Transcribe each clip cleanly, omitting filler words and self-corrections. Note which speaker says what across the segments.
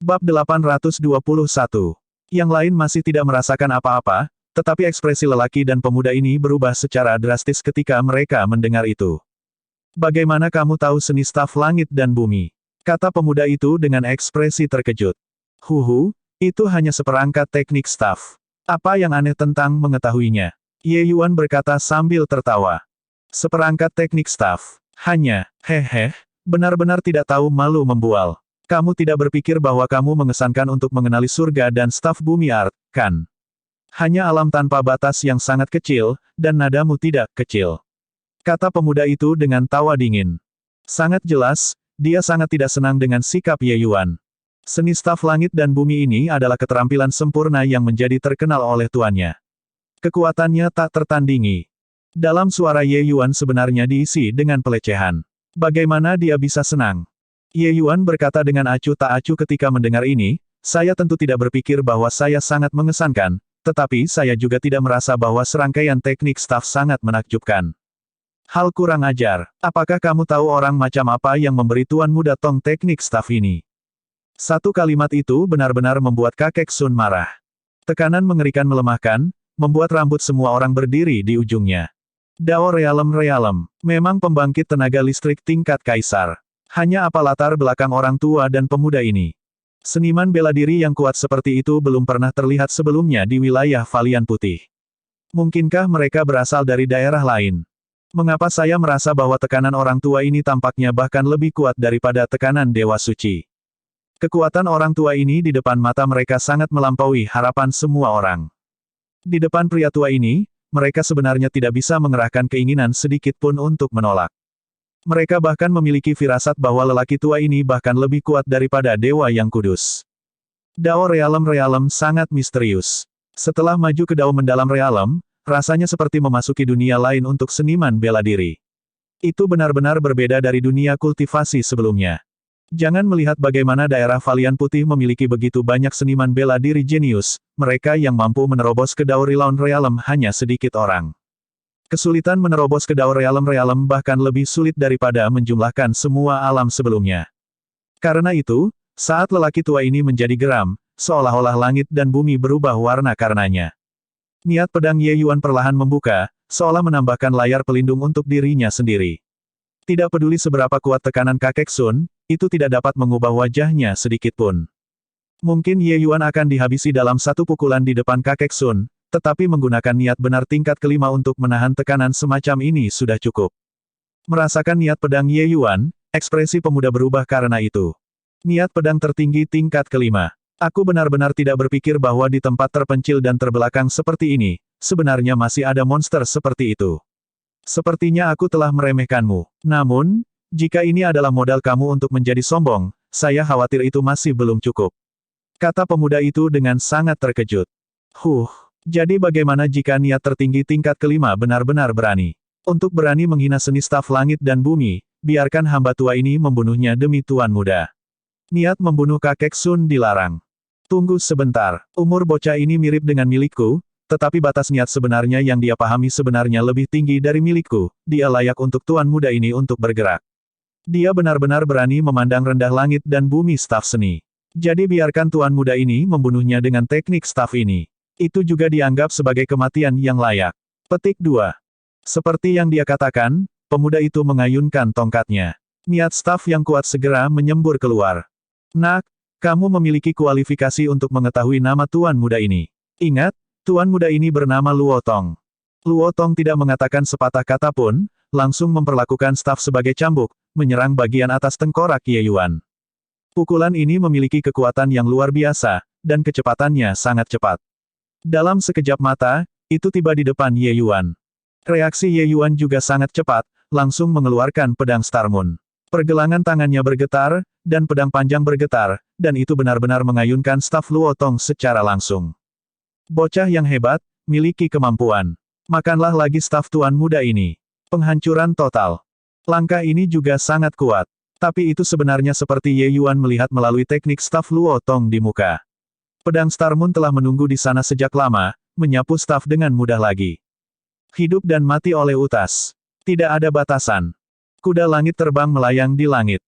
Speaker 1: Bab 821. Yang lain masih tidak merasakan apa-apa, tetapi ekspresi lelaki dan pemuda ini berubah secara drastis ketika mereka mendengar itu. Bagaimana kamu tahu seni staf langit dan bumi? Kata pemuda itu dengan ekspresi terkejut. Huhu, itu hanya seperangkat teknik staf. Apa yang aneh tentang mengetahuinya? Ye Yuan berkata sambil tertawa. Seperangkat teknik staf. Hanya, hehe, benar-benar tidak tahu malu membual. Kamu tidak berpikir bahwa kamu mengesankan untuk mengenali surga dan staf bumi art, kan? Hanya alam tanpa batas yang sangat kecil, dan nadamu tidak kecil. Kata pemuda itu dengan tawa dingin. Sangat jelas, dia sangat tidak senang dengan sikap Ye Yuan. Seni staf langit dan bumi ini adalah keterampilan sempurna yang menjadi terkenal oleh tuannya. Kekuatannya tak tertandingi. Dalam suara Ye Yuan sebenarnya diisi dengan pelecehan. Bagaimana dia bisa senang? Ye Yuan berkata dengan acuh tak acuh ketika mendengar ini, saya tentu tidak berpikir bahwa saya sangat mengesankan, tetapi saya juga tidak merasa bahwa serangkaian teknik staf sangat menakjubkan. Hal kurang ajar, apakah kamu tahu orang macam apa yang memberi Tuan Muda Tong teknik staf ini? Satu kalimat itu benar-benar membuat kakek Sun marah. Tekanan mengerikan melemahkan, membuat rambut semua orang berdiri di ujungnya. Dao Realem, memang pembangkit tenaga listrik tingkat kaisar. Hanya apa latar belakang orang tua dan pemuda ini? Seniman bela diri yang kuat seperti itu belum pernah terlihat sebelumnya di wilayah Valian Putih. Mungkinkah mereka berasal dari daerah lain? Mengapa saya merasa bahwa tekanan orang tua ini tampaknya bahkan lebih kuat daripada tekanan Dewa Suci? Kekuatan orang tua ini di depan mata mereka sangat melampaui harapan semua orang. Di depan pria tua ini, mereka sebenarnya tidak bisa mengerahkan keinginan sedikit pun untuk menolak. Mereka bahkan memiliki firasat bahwa lelaki tua ini bahkan lebih kuat daripada dewa yang kudus. Dao Realem sangat misterius. Setelah maju ke Dao Mendalam Realem, rasanya seperti memasuki dunia lain untuk seniman bela diri. Itu benar-benar berbeda dari dunia kultivasi sebelumnya. Jangan melihat bagaimana daerah Valian Putih memiliki begitu banyak seniman bela diri jenius, mereka yang mampu menerobos ke Dao Realem hanya sedikit orang. Kesulitan menerobos ke Dao Realem bahkan lebih sulit daripada menjumlahkan semua alam sebelumnya. Karena itu, saat lelaki tua ini menjadi geram, seolah-olah langit dan bumi berubah warna karenanya. Niat pedang Ye Yuan perlahan membuka, seolah menambahkan layar pelindung untuk dirinya sendiri. Tidak peduli seberapa kuat tekanan kakek Sun, itu tidak dapat mengubah wajahnya sedikitpun. Mungkin Ye Yuan akan dihabisi dalam satu pukulan di depan kakek Sun, tetapi menggunakan niat benar tingkat kelima untuk menahan tekanan semacam ini sudah cukup. Merasakan niat pedang Ye Yuan, ekspresi pemuda berubah karena itu. Niat pedang tertinggi tingkat kelima. Aku benar-benar tidak berpikir bahwa di tempat terpencil dan terbelakang seperti ini, sebenarnya masih ada monster seperti itu. Sepertinya aku telah meremehkanmu. Namun, jika ini adalah modal kamu untuk menjadi sombong, saya khawatir itu masih belum cukup. Kata pemuda itu dengan sangat terkejut. Jadi bagaimana jika niat tertinggi tingkat kelima benar-benar berani? Untuk berani menghina seni staf langit dan bumi, biarkan hamba tua ini membunuhnya demi Tuan Muda. Niat membunuh kakek Sun dilarang. Tunggu sebentar, umur bocah ini mirip dengan milikku, tetapi batas niat sebenarnya yang dia pahami sebenarnya lebih tinggi dari milikku, dia layak untuk Tuan Muda ini untuk bergerak. Dia benar-benar berani memandang rendah langit dan bumi staf seni. Jadi biarkan Tuan Muda ini membunuhnya dengan teknik staf ini. Itu juga dianggap sebagai kematian yang layak. Petik 2. Seperti yang dia katakan, pemuda itu mengayunkan tongkatnya. Niat staf yang kuat segera menyembur keluar. Nak, kamu memiliki kualifikasi untuk mengetahui nama Tuan Muda ini. Ingat, Tuan Muda ini bernama Luo Tong. Luo Tong tidak mengatakan sepatah kata pun, langsung memperlakukan staf sebagai cambuk, menyerang bagian atas tengkorak Ye Yuan. Pukulan ini memiliki kekuatan yang luar biasa, dan kecepatannya sangat cepat. Dalam sekejap mata, itu tiba di depan Ye Yuan. Reaksi Ye Yuan juga sangat cepat, langsung mengeluarkan pedang Star Moon. Pergelangan tangannya bergetar, dan pedang panjang bergetar, dan itu benar-benar mengayunkan staf Luo Tong secara langsung. Bocah yang hebat, miliki kemampuan. Makanlah lagi staf Tuan Muda ini. Penghancuran total. Langkah ini juga sangat kuat. Tapi itu sebenarnya seperti Ye Yuan melihat melalui teknik staf Luo Tong di muka. Pedang Star Moon telah menunggu di sana sejak lama, menyapu staf dengan mudah lagi. Hidup dan mati oleh utas. Tidak ada batasan. Kuda langit terbang melayang di langit.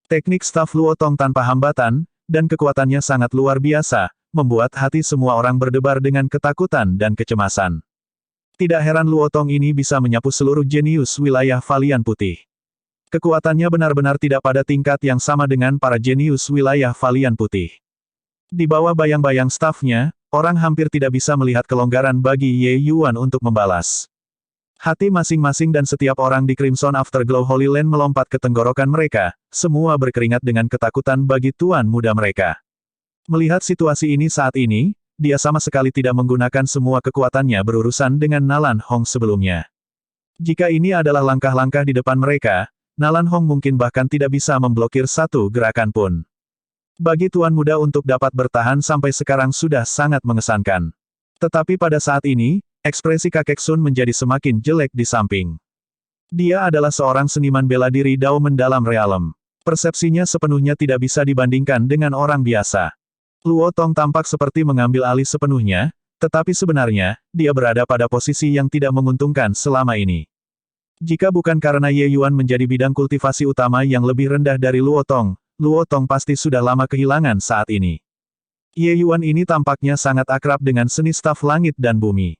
Speaker 1: Teknik staf Luotong tanpa hambatan, dan kekuatannya sangat luar biasa, membuat hati semua orang berdebar dengan ketakutan dan kecemasan. Tidak heran Luotong ini bisa menyapu seluruh jenius wilayah Valian Putih. Kekuatannya benar-benar tidak pada tingkat yang sama dengan para jenius wilayah Valian Putih. Di bawah bayang-bayang stafnya, orang hampir tidak bisa melihat kelonggaran bagi Ye Yuan untuk membalas. Hati masing-masing dan setiap orang di Crimson Afterglow Holy Land melompat ke tenggorokan mereka, semua berkeringat dengan ketakutan bagi tuan muda mereka. Melihat situasi ini saat ini, dia sama sekali tidak menggunakan semua kekuatannya berurusan dengan Nalan Hong sebelumnya. Jika ini adalah langkah-langkah di depan mereka, Nalan Hong mungkin bahkan tidak bisa memblokir satu gerakan pun. Bagi tuan muda untuk dapat bertahan sampai sekarang sudah sangat mengesankan. Tetapi pada saat ini, ekspresi kakek Sun menjadi semakin jelek di samping. Dia adalah seorang seniman bela diri Dao mendalam realem. Persepsinya sepenuhnya tidak bisa dibandingkan dengan orang biasa. Luotong tampak seperti mengambil alih sepenuhnya, tetapi sebenarnya, dia berada pada posisi yang tidak menguntungkan selama ini. Jika bukan karena Ye Yuan menjadi bidang kultivasi utama yang lebih rendah dari Luotong, Luotong pasti sudah lama kehilangan saat ini. Ye Yuan ini tampaknya sangat akrab dengan seni staf langit dan bumi.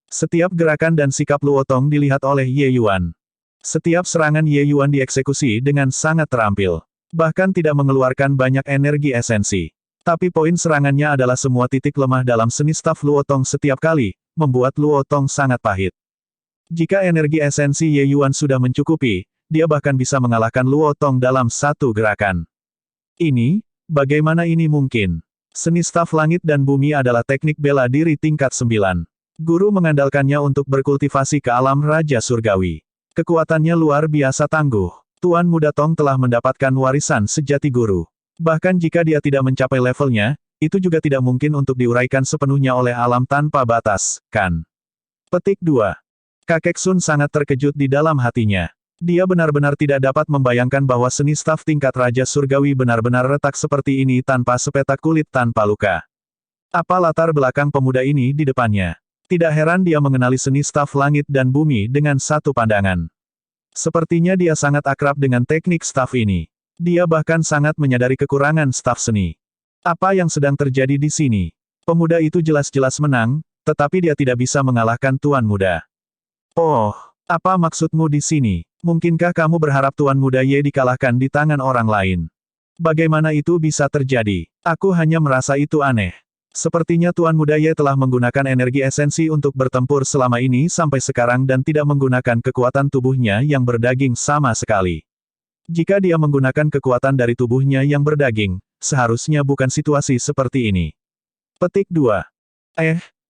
Speaker 1: Setiap gerakan dan sikap Luotong dilihat oleh Ye Yuan. Setiap serangan Ye Yuan dieksekusi dengan sangat terampil. Bahkan tidak mengeluarkan banyak energi esensi. Tapi poin serangannya adalah semua titik lemah dalam seni staf Luotong setiap kali, membuat Luotong sangat pahit. Jika energi esensi Ye Yuan sudah mencukupi, dia bahkan bisa mengalahkan Luotong dalam satu gerakan. Ini, bagaimana ini mungkin? Seni staf langit dan bumi adalah teknik bela diri tingkat 9. Guru mengandalkannya untuk berkultivasi ke alam Raja Surgawi. Kekuatannya luar biasa tangguh. Tuan Muda Tong telah mendapatkan warisan sejati guru. Bahkan jika dia tidak mencapai levelnya, itu juga tidak mungkin untuk diuraikan sepenuhnya oleh alam tanpa batas, kan? Petik 2. Kakek Sun sangat terkejut di dalam hatinya. Dia benar-benar tidak dapat membayangkan bahwa seni staf tingkat Raja Surgawi benar-benar retak seperti ini tanpa sepetak kulit tanpa luka. Apa latar belakang pemuda ini di depannya? Tidak heran dia mengenali seni staf langit dan bumi dengan satu pandangan. Sepertinya dia sangat akrab dengan teknik staf ini. Dia bahkan sangat menyadari kekurangan staf seni. Apa yang sedang terjadi di sini? Pemuda itu jelas-jelas menang, tetapi dia tidak bisa mengalahkan tuan muda. Oh, apa maksudmu di sini? Mungkinkah kamu berharap tuan muda Ye dikalahkan di tangan orang lain? Bagaimana itu bisa terjadi? Aku hanya merasa itu aneh. Sepertinya tuan muda Ye telah menggunakan energi esensi untuk bertempur selama ini sampai sekarang dan tidak menggunakan kekuatan tubuhnya yang berdaging sama sekali. Jika dia menggunakan kekuatan dari tubuhnya yang berdaging, seharusnya bukan situasi seperti ini. Petik 2.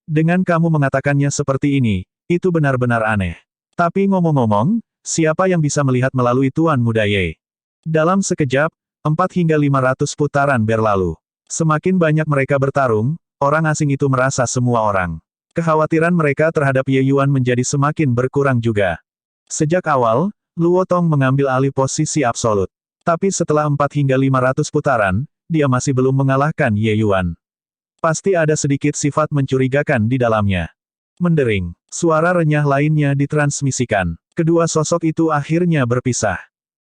Speaker 1: Dengan kamu mengatakannya seperti ini, itu benar-benar aneh. Tapi ngomong-ngomong, siapa yang bisa melihat melalui tuan muda Ye? Dalam sekejap, 4 hingga 500 putaran berlalu. Semakin banyak mereka bertarung, orang asing itu merasa semua orang. Kekhawatiran mereka terhadap Ye Yuan menjadi semakin berkurang juga. Sejak awal, Luotong mengambil alih posisi absolut. Tapi setelah 4 hingga 500 putaran, dia masih belum mengalahkan Ye Yuan. Pasti ada sedikit sifat mencurigakan di dalamnya. Mendering. Suara renyah lainnya ditransmisikan. Kedua sosok itu akhirnya berpisah.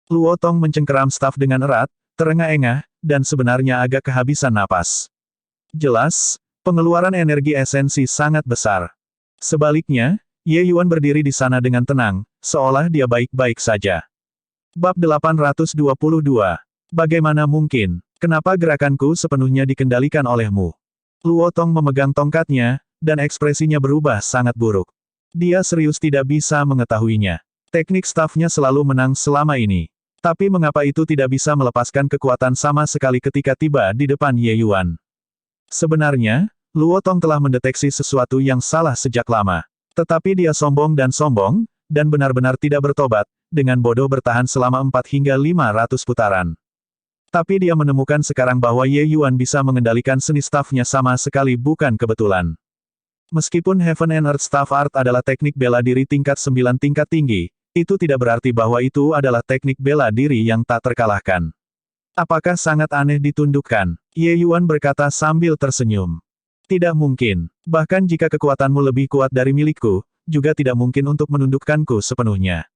Speaker 1: Luotong mencengkeram staf dengan erat, terengah-engah, dan sebenarnya agak kehabisan napas. Jelas, pengeluaran energi esensi sangat besar. Sebaliknya, Ye Yuan berdiri di sana dengan tenang, seolah dia baik-baik saja. Bab 822. Bagaimana mungkin? Kenapa gerakanku sepenuhnya dikendalikan olehmu? Luotong memegang tongkatnya, dan ekspresinya berubah sangat buruk. Dia serius tidak bisa mengetahuinya. Teknik stafnya selalu menang selama ini. Tapi mengapa itu tidak bisa melepaskan kekuatan sama sekali ketika tiba di depan Ye Yuan? Sebenarnya, Luotong telah mendeteksi sesuatu yang salah sejak lama. Tetapi dia sombong, dan benar-benar tidak bertobat, dengan bodoh bertahan selama 4 hingga 500 putaran. Tapi dia menemukan sekarang bahwa Ye Yuan bisa mengendalikan seni stafnya sama sekali bukan kebetulan. Meskipun Heaven and Earth Staff Art adalah teknik bela diri tingkat 9 tingkat tinggi, itu tidak berarti bahwa itu adalah teknik bela diri yang tak terkalahkan. Apakah sangat aneh ditundukkan? Ye Yuan berkata sambil tersenyum. Tidak mungkin. Bahkan jika kekuatanmu lebih kuat dari milikku, juga tidak mungkin untuk menundukkanku sepenuhnya.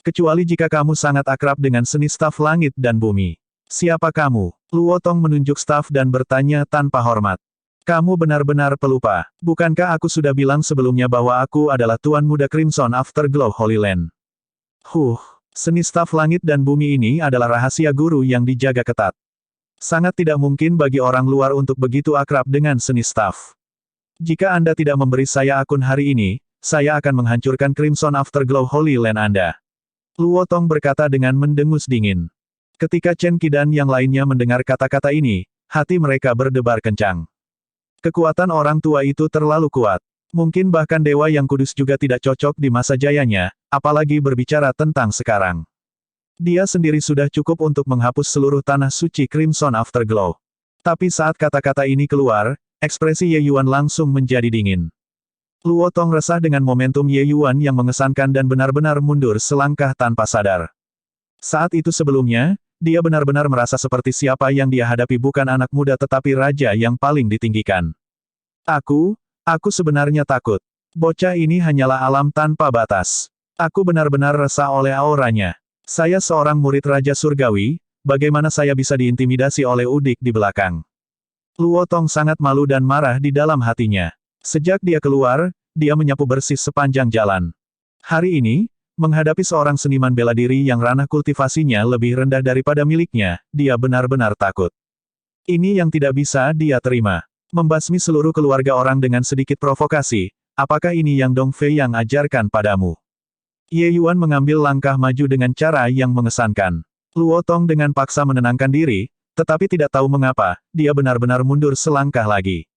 Speaker 1: Kecuali jika kamu sangat akrab dengan seni staf langit dan bumi. Siapa kamu? Luo Tong menunjuk staf dan bertanya tanpa hormat. Kamu benar-benar pelupa. Bukankah aku sudah bilang sebelumnya bahwa aku adalah Tuan Muda Crimson Afterglow Holy Land? Seni staf langit dan bumi ini adalah rahasia guru yang dijaga ketat. Sangat tidak mungkin bagi orang luar untuk begitu akrab dengan seni staf. Jika Anda tidak memberi saya akun hari ini, saya akan menghancurkan Crimson Afterglow Holy Land Anda. Luo Tong berkata dengan mendengus dingin. Ketika Chen Qi dan yang lainnya mendengar kata-kata ini, hati mereka berdebar kencang. Kekuatan orang tua itu terlalu kuat. Mungkin bahkan Dewa yang Kudus juga tidak cocok di masa jayanya, apalagi berbicara tentang sekarang. Dia sendiri sudah cukup untuk menghapus seluruh tanah suci Crimson Afterglow. Tapi saat kata-kata ini keluar, ekspresi Ye Yuan langsung menjadi dingin. Luo Tong resah dengan momentum Ye Yuan yang mengesankan dan benar-benar mundur selangkah tanpa sadar. Saat itu sebelumnya, dia benar-benar merasa seperti siapa yang dia hadapi bukan anak muda tetapi raja yang paling ditinggikan. Aku sebenarnya takut. Bocah ini hanyalah alam tanpa batas. Aku benar-benar resah oleh auranya. Saya seorang murid Raja Surgawi, bagaimana saya bisa diintimidasi oleh udik di belakang? Luo Tong sangat malu dan marah di dalam hatinya. Sejak dia keluar, dia menyapu bersih sepanjang jalan. Hari ini, menghadapi seorang seniman bela diri yang ranah kultivasinya lebih rendah daripada miliknya, dia benar-benar takut. Ini yang tidak bisa dia terima. Membasmi seluruh keluarga orang dengan sedikit provokasi, apakah ini yang Dong Fei yang ajarkan padamu? Ye Yuan mengambil langkah maju dengan cara yang mengesankan. Luo Tong dengan paksa menenangkan diri, tetapi tidak tahu mengapa, dia benar-benar mundur selangkah lagi.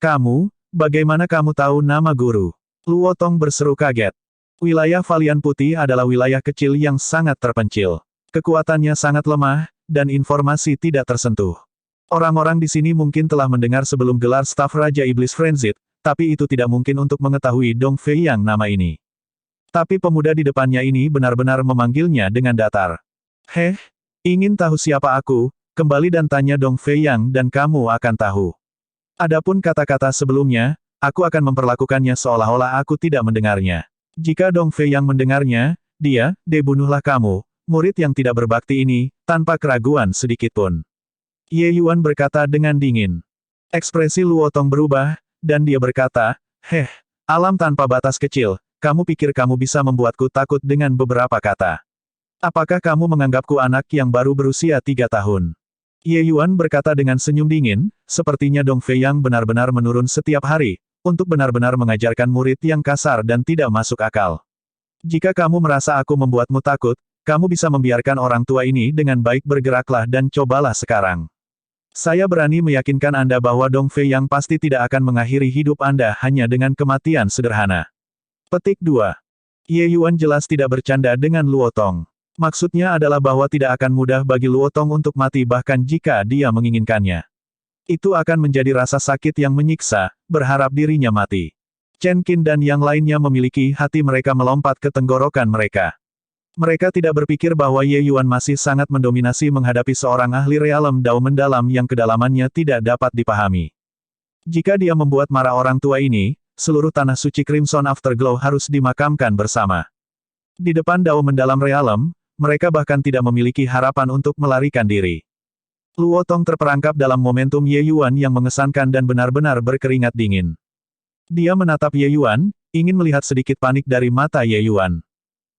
Speaker 1: Kamu, bagaimana kamu tahu nama guru? Luo Tong berseru kaget. Wilayah Valian Putih adalah wilayah kecil yang sangat terpencil. Kekuatannya sangat lemah, dan informasi tidak tersentuh. Orang-orang di sini mungkin telah mendengar sebelum gelar staf Raja Iblis Frenzied, tapi itu tidak mungkin untuk mengetahui Dong Fei yang nama ini. Tapi pemuda di depannya ini benar-benar memanggilnya dengan datar. Ingin tahu siapa aku? Kembali dan tanya Dong Fei Yang dan kamu akan tahu. Adapun kata-kata sebelumnya, aku akan memperlakukannya seolah-olah aku tidak mendengarnya. Jika Dong Fei yang mendengarnya, bunuhlah kamu, murid yang tidak berbakti ini, tanpa keraguan sedikitpun. Ye Yuan berkata dengan dingin. Ekspresi Luo Tong berubah, dan dia berkata, alam tanpa batas kecil, kamu pikir kamu bisa membuatku takut dengan beberapa kata. Apakah kamu menganggapku anak yang baru berusia 3 tahun? Ye Yuan berkata dengan senyum dingin, sepertinya Dong Fei yang benar-benar menurun setiap hari, untuk benar-benar mengajarkan murid yang kasar dan tidak masuk akal. Jika kamu merasa aku membuatmu takut, kamu bisa membiarkan orang tua ini dengan baik bergeraklah dan cobalah sekarang. Saya berani meyakinkan Anda bahwa Dong Fei yang pasti tidak akan mengakhiri hidup Anda hanya dengan kematian sederhana. Petik 2. Ye Yuan jelas tidak bercanda dengan Luo Tong. Maksudnya adalah bahwa tidak akan mudah bagi Luo Tong untuk mati bahkan jika dia menginginkannya. Itu akan menjadi rasa sakit yang menyiksa, berharap dirinya mati. Chen Qin dan yang lainnya memiliki hati mereka melompat ke tenggorokan mereka. Mereka tidak berpikir bahwa Ye Yuan masih sangat mendominasi menghadapi seorang ahli realem Dao mendalam yang kedalamannya tidak dapat dipahami. Jika dia membuat marah orang tua ini, seluruh tanah suci Crimson Afterglow harus dimakamkan bersama. Di depan Dao mendalam realem, mereka bahkan tidak memiliki harapan untuk melarikan diri. Luo Tong terperangkap dalam momentum Ye Yuan yang mengesankan dan benar-benar berkeringat dingin. Dia menatap Ye Yuan, ingin melihat sedikit panik dari mata Ye Yuan.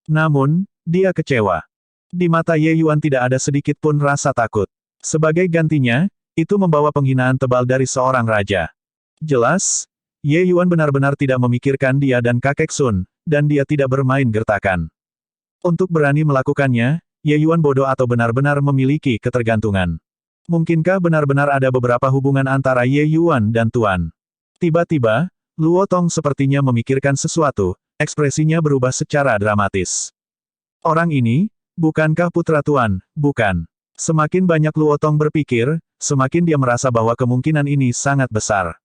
Speaker 1: Namun, dia kecewa. Di mata Ye Yuan tidak ada sedikit pun rasa takut. Sebagai gantinya, itu membawa penghinaan tebal dari seorang raja. Jelas, Ye Yuan benar-benar tidak memikirkan dia dan kakek Sun, dan dia tidak bermain gertakan. Untuk berani melakukannya, Ye Yuan bodoh atau benar-benar memiliki ketergantungan. Mungkinkah benar-benar ada beberapa hubungan antara Ye Yuan dan Tuan? Tiba-tiba, Luo Tong sepertinya memikirkan sesuatu, ekspresinya berubah secara dramatis. Orang ini, bukankah putra Tuan? Bukan. Semakin banyak Luo Tong berpikir, semakin dia merasa bahwa kemungkinan ini sangat besar.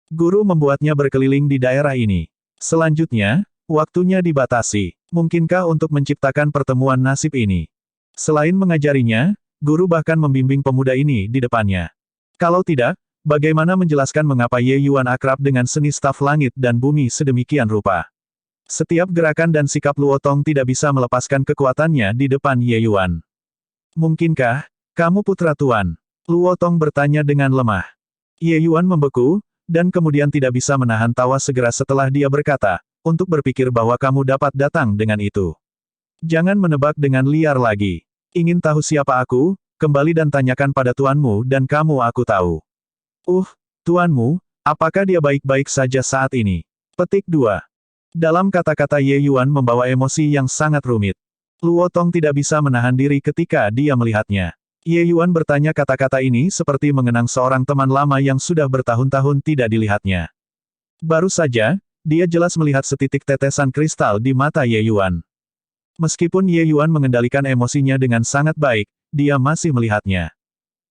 Speaker 1: Guru membuatnya berkeliling di daerah ini. Selanjutnya, waktunya dibatasi. Mungkinkah untuk menciptakan pertemuan nasib ini? Selain mengajarinya, guru bahkan membimbing pemuda ini di depannya. Kalau tidak, bagaimana menjelaskan mengapa Ye Yuan akrab dengan seni staf langit dan bumi sedemikian rupa? Setiap gerakan dan sikap Luo Tong tidak bisa melepaskan kekuatannya di depan Ye Yuan. Mungkinkah, Kamu putra Tuan. Luo Tong bertanya dengan lemah. Ye Yuan membeku, dan kemudian tidak bisa menahan tawa segera setelah dia berkata, untuk berpikir bahwa kamu dapat datang dengan itu. Jangan menebak dengan liar lagi. Ingin tahu siapa aku? Kembali dan tanyakan pada tuanmu dan kamu aku tahu. Tuanmu, apakah dia baik-baik saja saat ini? Petik 2. Dalam kata-kata Ye Yuan membawa emosi yang sangat rumit. Luo Tong tidak bisa menahan diri ketika dia melihatnya. Ye Yuan bertanya kata-kata ini seperti mengenang seorang teman lama yang sudah bertahun-tahun tidak dilihatnya. Baru saja, dia jelas melihat setitik tetesan kristal di mata Ye Yuan. Meskipun Ye Yuan mengendalikan emosinya dengan sangat baik, dia masih melihatnya.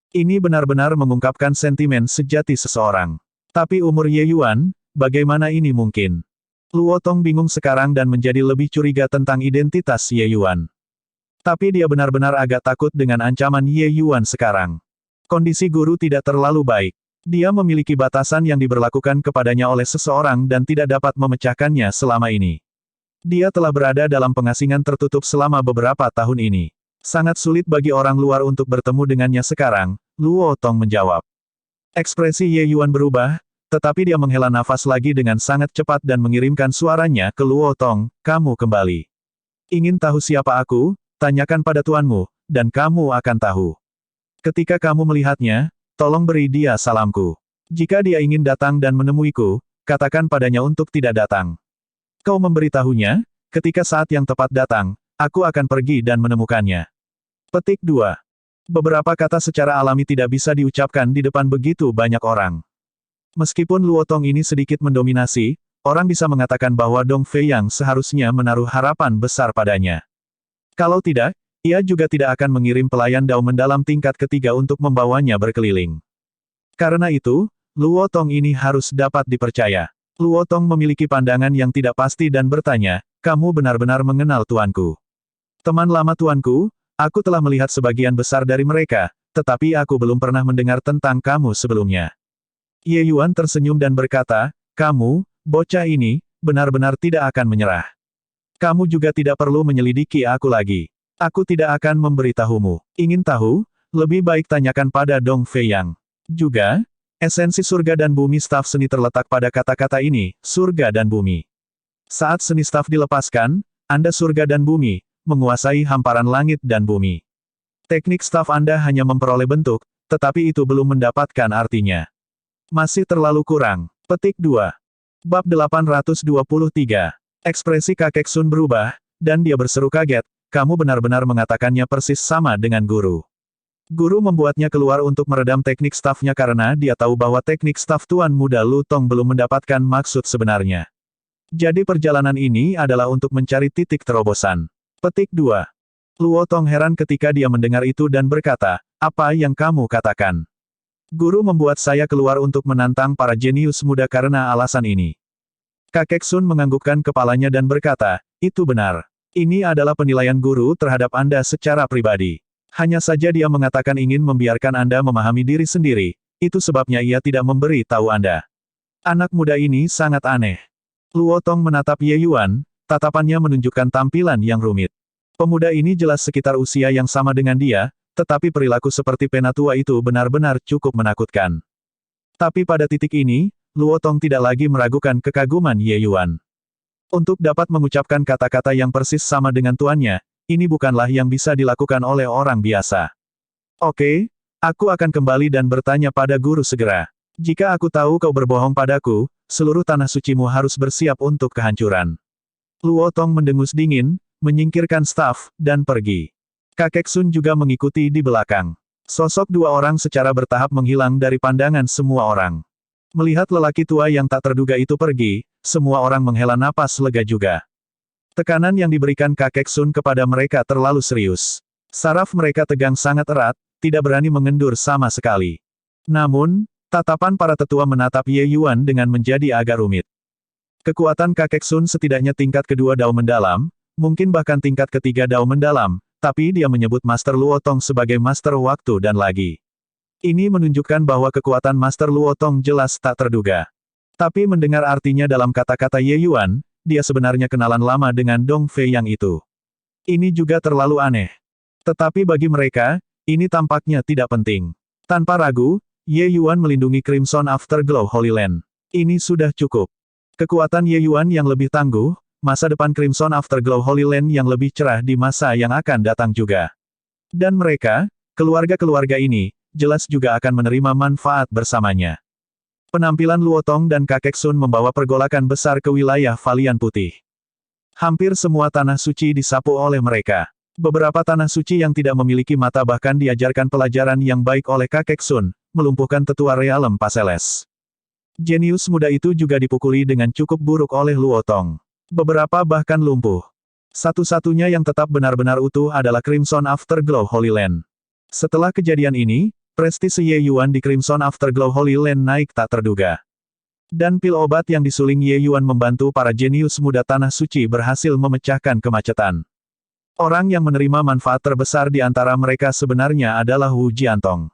Speaker 1: Ini benar-benar mengungkapkan sentimen sejati seseorang. Tapi umur Ye Yuan, bagaimana ini mungkin? Luo Tong bingung sekarang dan menjadi lebih curiga tentang identitas Ye Yuan. Tapi dia benar-benar agak takut dengan ancaman Ye Yuan sekarang. Kondisi guru tidak terlalu baik. Dia memiliki batasan yang diberlakukan kepadanya oleh seseorang dan tidak dapat memecahkannya selama ini. Dia telah berada dalam pengasingan tertutup selama beberapa tahun ini. Sangat sulit bagi orang luar untuk bertemu dengannya sekarang, Luo Tong menjawab. Ekspresi Ye Yuan berubah, tetapi dia menghela nafas lagi dengan sangat cepat dan mengirimkan suaranya ke Luo Tong, kamu kembali. Ingin tahu siapa aku? Tanyakan pada tuanmu, dan kamu akan tahu. Ketika kamu melihatnya, tolong beri dia salamku. Jika dia ingin datang dan menemuiku, katakan padanya untuk tidak datang. Kau memberitahunya, ketika saat yang tepat datang, aku akan pergi dan menemukannya. Petik 2. Beberapa kata secara alami tidak bisa diucapkan di depan begitu banyak orang. Meskipun Luo Tong ini sedikit mendominasi, orang bisa mengatakan bahwa Dong Fei yang seharusnya menaruh harapan besar padanya. Kalau tidak, ia juga tidak akan mengirim pelayan Dao mendalam tingkat ketiga untuk membawanya berkeliling. Karena itu, Luo Tong ini harus dapat dipercaya. Luo Tong memiliki pandangan yang tidak pasti dan bertanya, kamu benar-benar mengenal tuanku. Teman lama tuanku, aku telah melihat sebagian besar dari mereka, tetapi aku belum pernah mendengar tentang kamu sebelumnya. Ye Yuan tersenyum dan berkata, kamu, bocah ini, benar-benar tidak akan menyerah. Kamu juga tidak perlu menyelidiki aku lagi. Aku tidak akan memberitahumu. Ingin tahu? Lebih baik tanyakan pada Dong Fei Yang. Juga, esensi surga dan bumi staf seni terletak pada kata-kata ini, surga dan bumi. Saat seni staf dilepaskan, Anda surga dan bumi, menguasai hamparan langit dan bumi. Teknik staf Anda hanya memperoleh bentuk, tetapi itu belum mendapatkan artinya. Masih terlalu kurang. Petik 2. Bab 823. Ekspresi kakek Sun berubah, dan dia berseru kaget, kamu benar-benar mengatakannya persis sama dengan guru. Guru membuatnya keluar untuk meredam teknik stafnya karena dia tahu bahwa teknik staf Tuan Muda Lu Tong belum mendapatkan maksud sebenarnya. Jadi perjalanan ini adalah untuk mencari titik terobosan. Petik 2. Luo Tong heran ketika dia mendengar itu dan berkata, apa yang kamu katakan? Guru membuat saya keluar untuk menantang para jenius muda karena alasan ini. Kakek Sun menganggukkan kepalanya dan berkata, itu benar. Ini adalah penilaian guru terhadap Anda secara pribadi. Hanya saja dia mengatakan ingin membiarkan Anda memahami diri sendiri, itu sebabnya ia tidak memberi tahu Anda. Anak muda ini sangat aneh. Luo Tong menatap Ye Yuan, tatapannya menunjukkan tampilan yang rumit. Pemuda ini jelas sekitar usia yang sama dengan dia, tetapi perilaku seperti penatua itu benar-benar cukup menakutkan. Tapi pada titik ini, Luo Tong tidak lagi meragukan kekaguman Ye Yuan. Untuk dapat mengucapkan kata-kata yang persis sama dengan tuannya, ini bukanlah yang bisa dilakukan oleh orang biasa. Oke, aku akan kembali dan bertanya pada guru segera. Jika aku tahu kau berbohong padaku, seluruh tanah sucimu harus bersiap untuk kehancuran. Luo Tong mendengus dingin, menyingkirkan staf, dan pergi. Kakek Sun juga mengikuti di belakang. Sosok dua orang secara bertahap menghilang dari pandangan semua orang. Melihat lelaki tua yang tak terduga itu pergi, semua orang menghela napas lega juga. Tekanan yang diberikan kakek Sun kepada mereka terlalu serius. Saraf mereka tegang sangat erat, tidak berani mengendur sama sekali. Namun, tatapan para tetua menatap Ye Yuan dengan menjadi agak rumit. Kekuatan kakek Sun setidaknya tingkat kedua Dao mendalam, mungkin bahkan tingkat ketiga Dao mendalam, tapi dia menyebut Master Luo Tong sebagai Master Waktu dan lagi. Ini menunjukkan bahwa kekuatan Master Luo Tong jelas tak terduga. Tapi mendengar artinya dalam kata-kata Ye Yuan, dia sebenarnya kenalan lama dengan Dong Fei yang itu. Ini juga terlalu aneh. Tetapi bagi mereka, Ini tampaknya tidak penting. Tanpa ragu, Ye Yuan melindungi Crimson Afterglow Holy Land. Ini sudah cukup. Kekuatan Ye Yuan yang lebih tangguh, masa depan Crimson Afterglow Holy Land yang lebih cerah di masa yang akan datang juga. Dan mereka, keluarga-keluarga ini, jelas juga akan menerima manfaat bersamanya. Penampilan Luotong dan Kakek Sun membawa pergolakan besar ke wilayah Valian Putih. Hampir semua tanah suci disapu oleh mereka. Beberapa tanah suci yang tidak memiliki mata bahkan diajarkan pelajaran yang baik oleh Kakek Sun, melumpuhkan tetua realem Paseles. Jenius muda itu juga dipukuli dengan cukup buruk oleh Luotong. Beberapa bahkan lumpuh. Satu-satunya yang tetap benar-benar utuh adalah Crimson Afterglow Holy Land. Setelah kejadian ini, prestise Ye Yuan di Crimson Afterglow Holy Land naik tak terduga. Dan pil obat yang disuling Ye Yuan membantu para jenius muda tanah suci berhasil memecahkan kemacetan. Orang yang menerima manfaat terbesar di antara mereka sebenarnya adalah Wu Jiantong.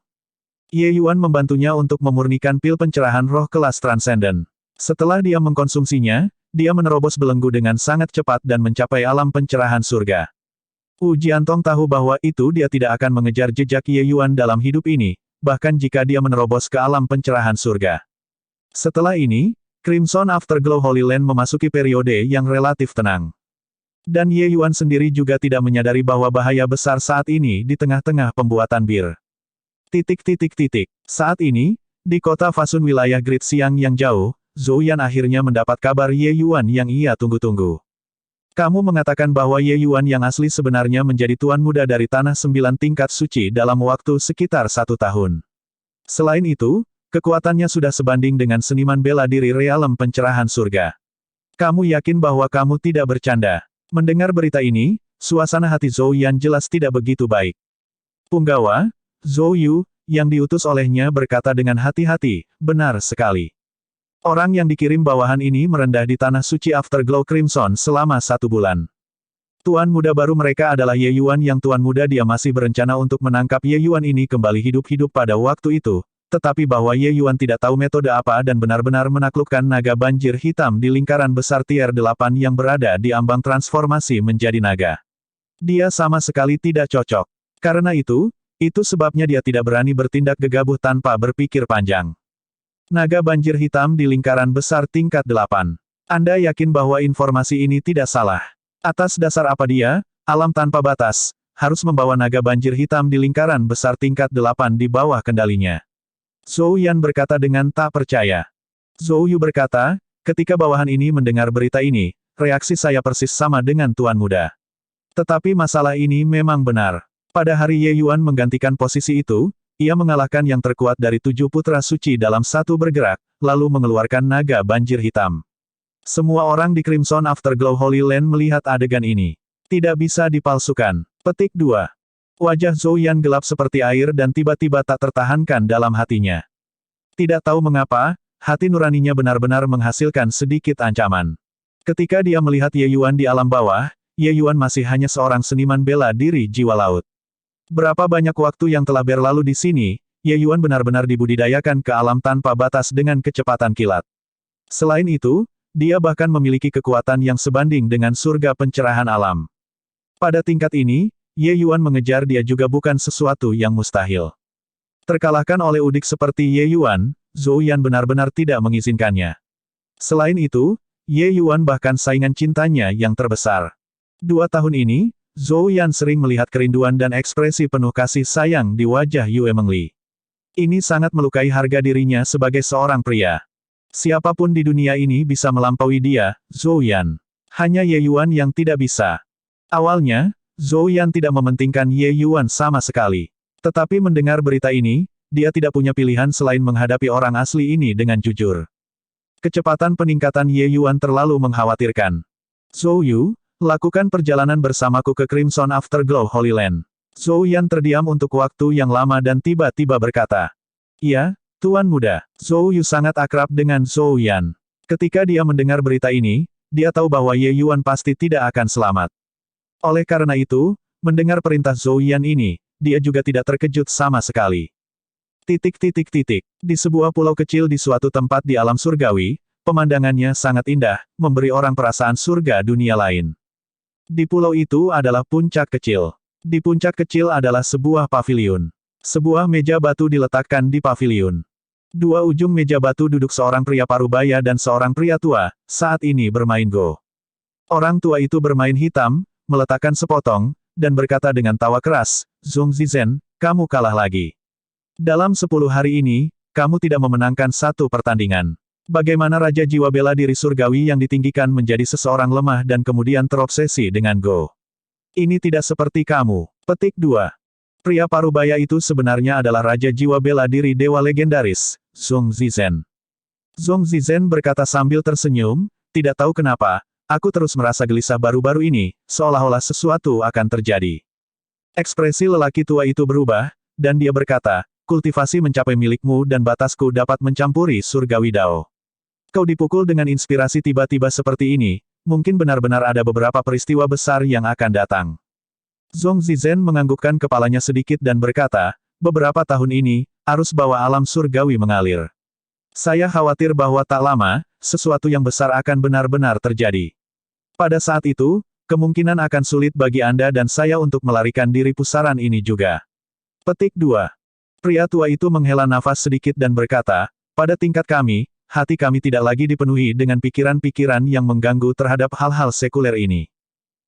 Speaker 1: Ye Yuan membantunya untuk memurnikan pil pencerahan roh kelas transenden. Setelah dia mengkonsumsinya, dia menerobos belenggu dengan sangat cepat dan mencapai alam pencerahan surga. Wu Jiantong tahu bahwa itu dia tidak akan mengejar jejak Ye Yuan dalam hidup ini, bahkan jika dia menerobos ke alam pencerahan surga. Setelah ini, Crimson Afterglow Holy Land memasuki periode yang relatif tenang. Dan Ye Yuan sendiri juga tidak menyadari bahwa bahaya besar saat ini di tengah-tengah pembuatan bir. Saat ini, di kota Fasun wilayah Great Siang yang jauh, Zhou Yan akhirnya mendapat kabar Ye Yuan yang ia tunggu-tunggu. Kamu mengatakan bahwa Ye Yuan yang asli sebenarnya menjadi tuan muda dari Tanah 9 tingkat suci dalam waktu sekitar 1 tahun. Selain itu, kekuatannya sudah sebanding dengan seniman bela diri realem pencerahan surga. Kamu yakin bahwa kamu tidak bercanda? Mendengar berita ini, suasana hati Zhou Yan jelas tidak begitu baik. Punggawa, Zhou Yu, yang diutus olehnya berkata dengan hati-hati, benar sekali. Orang yang dikirim bawahan ini merendah di tanah suci Afterglow Crimson selama 1 bulan. Tuan muda baru mereka adalah Ye Yuan yang tuan muda dia masih berencana untuk menangkap Ye Yuan ini kembali hidup-hidup pada waktu itu, tetapi bahwa Ye Yuan tidak tahu metode apa dan benar-benar menaklukkan naga banjir hitam di lingkaran besar tier 8 yang berada di ambang transformasi menjadi naga. Dia sama sekali tidak cocok. Karena itu sebabnya dia tidak berani bertindak gegabah tanpa berpikir panjang. Naga banjir hitam di lingkaran besar tingkat 8. Anda yakin bahwa informasi ini tidak salah? Atas dasar apa dia, alam tanpa batas, harus membawa naga banjir hitam di lingkaran besar tingkat 8 di bawah kendalinya? Zhou Yan berkata dengan tak percaya. Zhou Yu berkata, ketika bawahan ini mendengar berita ini, reaksi saya persis sama dengan tuan muda. Tetapi masalah ini memang benar. Pada hari Ye Yuan menggantikan posisi itu, ia mengalahkan yang terkuat dari 7 putra suci dalam satu bergerak, lalu mengeluarkan naga banjir hitam. Semua orang di Crimson Afterglow Holy Land melihat adegan ini. Tidak bisa dipalsukan. Petik 2. Wajah Zhou Yan gelap seperti air dan tiba-tiba tak tertahankan dalam hatinya. Tidak tahu mengapa, hati nuraninya benar-benar menghasilkan sedikit ancaman. Ketika dia melihat Ye Yuan di alam bawah, Ye Yuan masih hanya seorang seniman bela diri jiwa laut. Berapa banyak waktu yang telah berlalu di sini, Ye Yuan benar-benar dibudidayakan ke alam tanpa batas dengan kecepatan kilat. Selain itu, dia bahkan memiliki kekuatan yang sebanding dengan surga pencerahan alam. Pada tingkat ini, Ye Yuan mengejar dia juga bukan sesuatu yang mustahil. Terkalahkan oleh udik seperti Ye Yuan, Zhou Yan benar-benar tidak mengizinkannya. Selain itu, Ye Yuan bahkan saingan cintanya yang terbesar. 2 tahun ini, Zhou Yan sering melihat kerinduan dan ekspresi penuh kasih sayang di wajah Yue Mengli. Ini sangat melukai harga dirinya sebagai seorang pria. Siapapun di dunia ini bisa melampaui dia, Zhou Yan. Hanya Ye Yuan yang tidak bisa. Awalnya, Zhou Yan tidak mementingkan Ye Yuan sama sekali. Tetapi mendengar berita ini, dia tidak punya pilihan selain menghadapi orang asli ini dengan jujur. Kecepatan peningkatan Ye Yuan terlalu mengkhawatirkan. Zhou Yu, lakukan perjalanan bersamaku ke Crimson Afterglow Holy Land. Zhou Yan terdiam untuk waktu yang lama dan tiba-tiba berkata, "Iya, Tuan Muda." Zhou Yu sangat akrab dengan Zhou Yan. Ketika dia mendengar berita ini, dia tahu bahwa Ye Yuan pasti tidak akan selamat. Oleh karena itu, mendengar perintah Zhou Yan ini, dia juga tidak terkejut sama sekali. Di sebuah pulau kecil di suatu tempat di alam surgawi, pemandangannya sangat indah, memberi orang perasaan surga dunia lain. Di pulau itu adalah puncak kecil. Di puncak kecil adalah sebuah paviliun. Sebuah meja batu diletakkan di paviliun. Dua ujung meja batu duduk seorang pria parubaya dan seorang pria tua, saat ini bermain Go. Orang tua itu bermain hitam, meletakkan sepotong, dan berkata dengan tawa keras, Zhong Zizen, kamu kalah lagi. Dalam 10 hari ini, kamu tidak memenangkan satu pertandingan. Bagaimana Raja Jiwa Bela Diri Surgawi yang ditinggikan menjadi seseorang lemah dan kemudian terobsesi dengan Go? Ini tidak seperti kamu. Petik 2. Pria parubaya itu sebenarnya adalah Raja Jiwa Bela Diri Dewa Legendaris, Zhong Zizen. Zhong Zizen berkata sambil tersenyum, tidak tahu kenapa, aku terus merasa gelisah baru-baru ini, seolah-olah sesuatu akan terjadi. Ekspresi lelaki tua itu berubah, dan dia berkata, kultivasi mencapai milikmu dan batasku dapat mencampuri surgawi Dao. Kau dipukul dengan inspirasi tiba-tiba seperti ini, mungkin benar-benar ada beberapa peristiwa besar yang akan datang. Zhong Zizen menganggukkan kepalanya sedikit dan berkata, beberapa tahun ini, arus bawah alam surgawi mengalir. Saya khawatir bahwa tak lama, sesuatu yang besar akan benar-benar terjadi. Pada saat itu, kemungkinan akan sulit bagi Anda dan saya untuk melarikan diri pusaran ini juga. Petik 2. Pria tua itu menghela nafas sedikit dan berkata, pada tingkat kami, hati kami tidak lagi dipenuhi dengan pikiran-pikiran yang mengganggu terhadap hal-hal sekuler ini.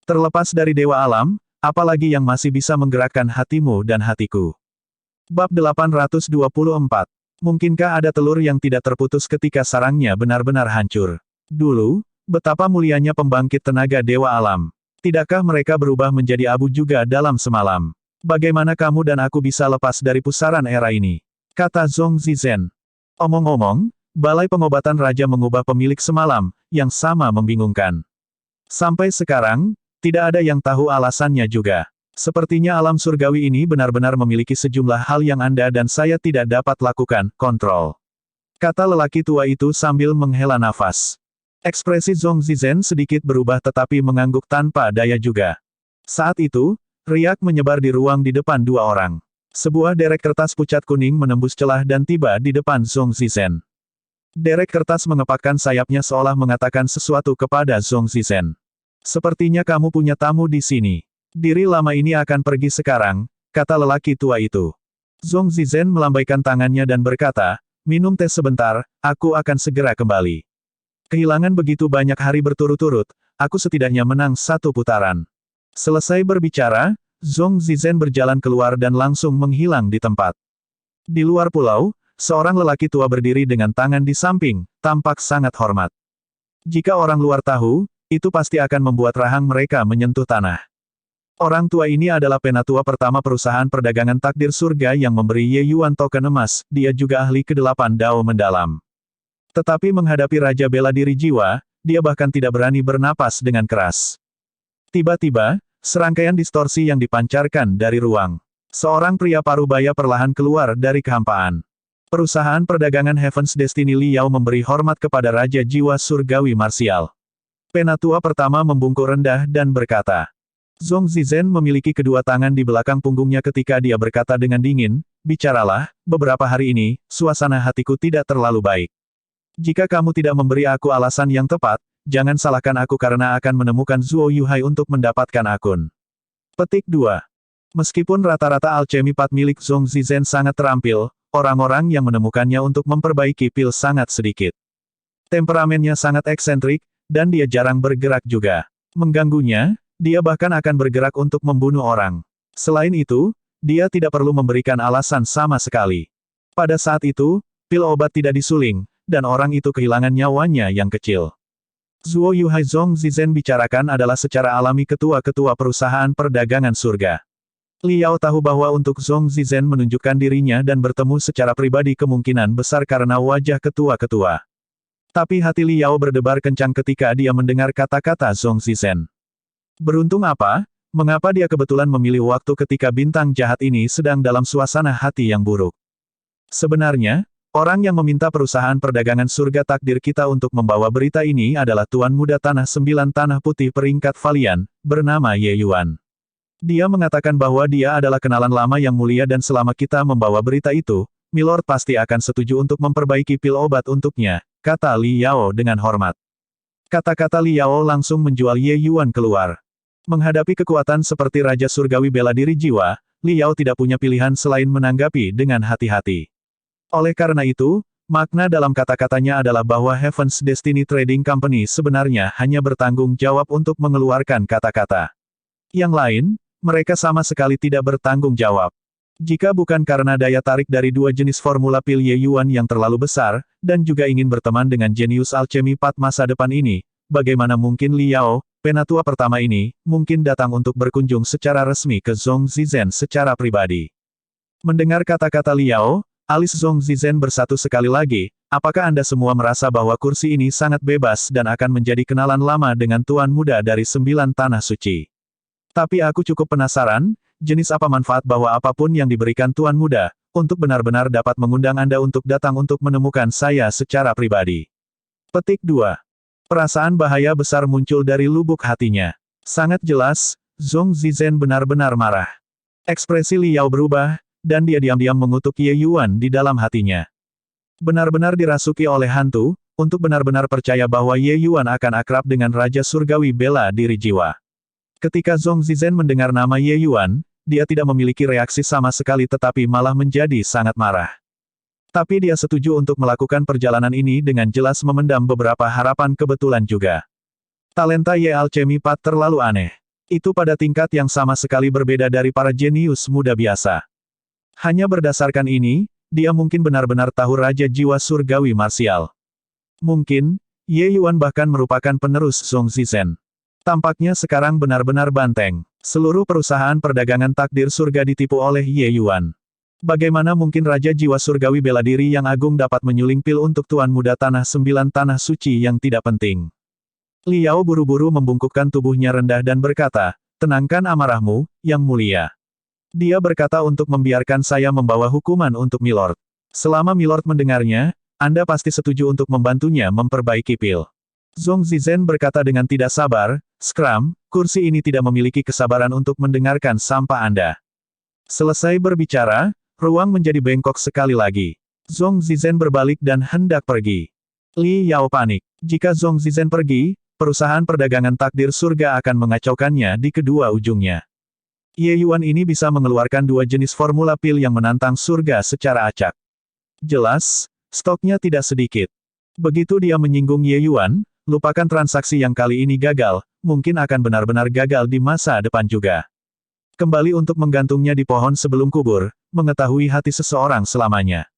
Speaker 1: Terlepas dari Dewa Alam, apalagi yang masih bisa menggerakkan hatimu dan hatiku. Bab 824. Mungkinkah ada telur yang tidak terputus ketika sarangnya benar-benar hancur? Dulu, betapa mulianya pembangkit tenaga Dewa Alam. Tidakkah mereka berubah menjadi abu juga dalam semalam? Bagaimana kamu dan aku bisa lepas dari pusaran era ini? Kata Zhong Zizen. Omong-omong, Balai Pengobatan Raja mengubah pemilik semalam, yang sama membingungkan. Sampai sekarang, tidak ada yang tahu alasannya juga. Sepertinya alam surgawi ini benar-benar memiliki sejumlah hal yang Anda dan saya tidak dapat lakukan, kontrol. Kata lelaki tua itu sambil menghela nafas. Ekspresi Zhong Zizen sedikit berubah tetapi mengangguk tanpa daya juga. Saat itu, riak menyebar di ruang di depan dua orang. Sebuah derek kertas pucat kuning menembus celah dan tiba di depan Zhong Zizen. Derek kertas mengepakkan sayapnya seolah mengatakan sesuatu kepada Zhong Zizen. Sepertinya kamu punya tamu di sini. Diri lama ini akan pergi sekarang, kata lelaki tua itu. Zhong Zizen melambaikan tangannya dan berkata, minum teh sebentar, aku akan segera kembali. Kehilangan begitu banyak hari berturut-turut, aku setidaknya menang satu putaran. Selesai berbicara, Zhong Zizen berjalan keluar dan langsung menghilang di tempat. Di luar pulau, seorang lelaki tua berdiri dengan tangan di samping, tampak sangat hormat. Jika orang luar tahu, itu pasti akan membuat rahang mereka menyentuh tanah. Orang tua ini adalah penatua pertama perusahaan perdagangan takdir surga yang memberi Ye Yuan token emas, dia juga ahli ke-8 Dao mendalam. Tetapi menghadapi Raja Bela Diri Jiwa, dia bahkan tidak berani bernapas dengan keras. Tiba-tiba, serangkaian distorsi yang dipancarkan dari ruang. Seorang pria parubaya perlahan keluar dari kehampaan. Perusahaan perdagangan Heaven's Destiny Liao memberi hormat kepada Raja Jiwa Surgawi Marsial. Penatua pertama membungkuk rendah dan berkata. Zhong Zizen memiliki kedua tangan di belakang punggungnya ketika dia berkata dengan dingin, bicaralah, beberapa hari ini, suasana hatiku tidak terlalu baik. Jika kamu tidak memberi aku alasan yang tepat, jangan salahkan aku karena akan menemukan Zuo Yuhai untuk mendapatkan akun. Petik 2. Meskipun rata-rata alchemy pat milik Zhong Zizen sangat terampil, orang-orang yang menemukannya untuk memperbaiki pil sangat sedikit. Temperamennya sangat eksentrik, dan dia jarang bergerak juga. Mengganggunya, dia bahkan akan bergerak untuk membunuh orang. Selain itu, dia tidak perlu memberikan alasan sama sekali. Pada saat itu, pil obat tidak disuling, dan orang itu kehilangan nyawanya yang kecil. Zuo Yuhai Zhong Zizen bicarakan adalah secara alami ketua-ketua perusahaan perdagangan surga. Liao tahu bahwa untuk Zhong Zizen menunjukkan dirinya dan bertemu secara pribadi kemungkinan besar karena wajah ketua-ketua. Tapi hati Liao berdebar kencang ketika dia mendengar kata-kata Zhong Zizen. Beruntung apa? Mengapa dia kebetulan memilih waktu ketika bintang jahat ini sedang dalam suasana hati yang buruk? Sebenarnya, orang yang meminta perusahaan perdagangan surga takdir kita untuk membawa berita ini adalah Tuan Muda Tanah 9 Tanah Putih peringkat Valian, bernama Ye Yuan. Dia mengatakan bahwa dia adalah kenalan lama yang mulia dan selama kita membawa berita itu, Milord pasti akan setuju untuk memperbaiki pil obat untuknya, kata Li Yao dengan hormat. Kata-kata Li Yao langsung menjual Ye Yuan keluar. Menghadapi kekuatan seperti Raja Surgawi bela diri jiwa, Liao tidak punya pilihan selain menanggapi dengan hati-hati. Oleh karena itu, makna dalam kata-katanya adalah bahwa Heaven's Destiny Trading Company sebenarnya hanya bertanggung jawab untuk mengeluarkan kata-kata. Yang lain, mereka sama sekali tidak bertanggung jawab. Jika bukan karena daya tarik dari dua jenis formula pil Ye Yuan yang terlalu besar, dan juga ingin berteman dengan jenius alchemy Pat masa depan ini, bagaimana mungkin Liao, penatua pertama ini, mungkin datang untuk berkunjung secara resmi ke Zhong Zizhen secara pribadi. Mendengar kata-kata Liao, alis Zhong Zizhen bersatu sekali lagi. Apakah Anda semua merasa bahwa kursi ini sangat bebas dan akan menjadi kenalan lama dengan Tuan Muda dari 9 Tanah Suci? Tapi aku cukup penasaran, jenis apa manfaat bahwa apapun yang diberikan Tuan Muda, untuk benar-benar dapat mengundang Anda untuk datang untuk menemukan saya secara pribadi. Petik 2. Perasaan bahaya besar muncul dari lubuk hatinya. Sangat jelas, Zhong Zizhen benar-benar marah. Ekspresi Liao berubah, dan dia diam-diam mengutuk Ye Yuan di dalam hatinya. Benar-benar dirasuki oleh hantu, untuk benar-benar percaya bahwa Ye Yuan akan akrab dengan Raja Surgawi bela diri jiwa. Ketika Zhong Zizhen mendengar nama Ye Yuan, dia tidak memiliki reaksi sama sekali tetapi malah menjadi sangat marah. Tapi dia setuju untuk melakukan perjalanan ini dengan jelas memendam beberapa harapan kebetulan juga. Talenta Ye Alchemy Pat terlalu aneh. Itu pada tingkat yang sama sekali berbeda dari para jenius muda biasa. Hanya berdasarkan ini, dia mungkin benar-benar tahu Raja Jiwa Surgawi Marsial. Mungkin, Ye Yuan bahkan merupakan penerus Zhong Zizhen. Tampaknya sekarang benar-benar banteng. Seluruh perusahaan perdagangan takdir surga ditipu oleh Ye Yuan. Bagaimana mungkin Raja Jiwa Surgawi bela diri yang agung dapat menyuling pil untuk Tuan Muda Tanah 9 Tanah Suci yang tidak penting? Liao buru-buru membungkukkan tubuhnya rendah dan berkata, "Tenangkan amarahmu, Yang Mulia." Dia berkata untuk membiarkan saya membawa hukuman untuk Milord. Selama Milord mendengarnya, Anda pasti setuju untuk membantunya memperbaiki pil. Zhong Zizhen berkata dengan tidak sabar, "Scrum, kursi ini tidak memiliki kesabaran untuk mendengarkan sampah Anda." Selesai berbicara, ruang menjadi bengkok sekali lagi. Zhong Zizhen berbalik dan hendak pergi. Li Yao panik. Jika Zhong Zizhen pergi, perusahaan perdagangan takdir surga akan mengacaukannya di kedua ujungnya. Ye Yuan ini bisa mengeluarkan dua jenis formula pil yang menantang surga secara acak. Jelas, stoknya tidak sedikit. Begitu dia menyinggung Ye Yuan, lupakan transaksi yang kali ini gagal, mungkin akan benar-benar gagal di masa depan juga. Kembali untuk menggantungnya di pohon sebelum kubur, mengetahui hati seseorang selamanya.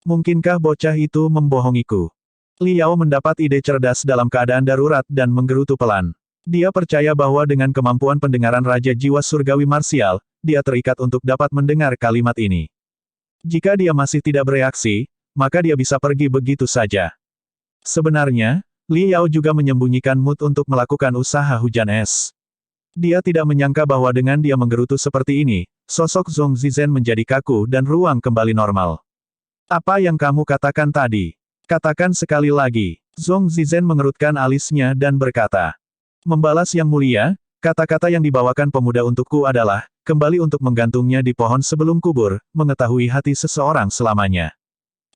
Speaker 1: Mungkinkah bocah itu membohongiku? Liao mendapat ide cerdas dalam keadaan darurat dan menggerutu pelan. Dia percaya bahwa dengan kemampuan pendengaran Raja Jiwa Surgawi Marsial, dia terikat untuk dapat mendengar kalimat ini. Jika dia masih tidak bereaksi, maka dia bisa pergi begitu saja. Sebenarnya, Liao juga menyembunyikan mood untuk melakukan usaha hujan es. Dia tidak menyangka bahwa dengan dia menggerutu seperti ini, sosok Zhong Zizhen menjadi kaku dan ruang kembali normal. "Apa yang kamu katakan tadi? Katakan sekali lagi." Zhong Zizhen mengerutkan alisnya dan berkata. "Membalas Yang Mulia, kata-kata yang dibawakan pemuda untukku adalah, kembali untuk menggantungnya di pohon sebelum kubur, mengetahui hati seseorang selamanya."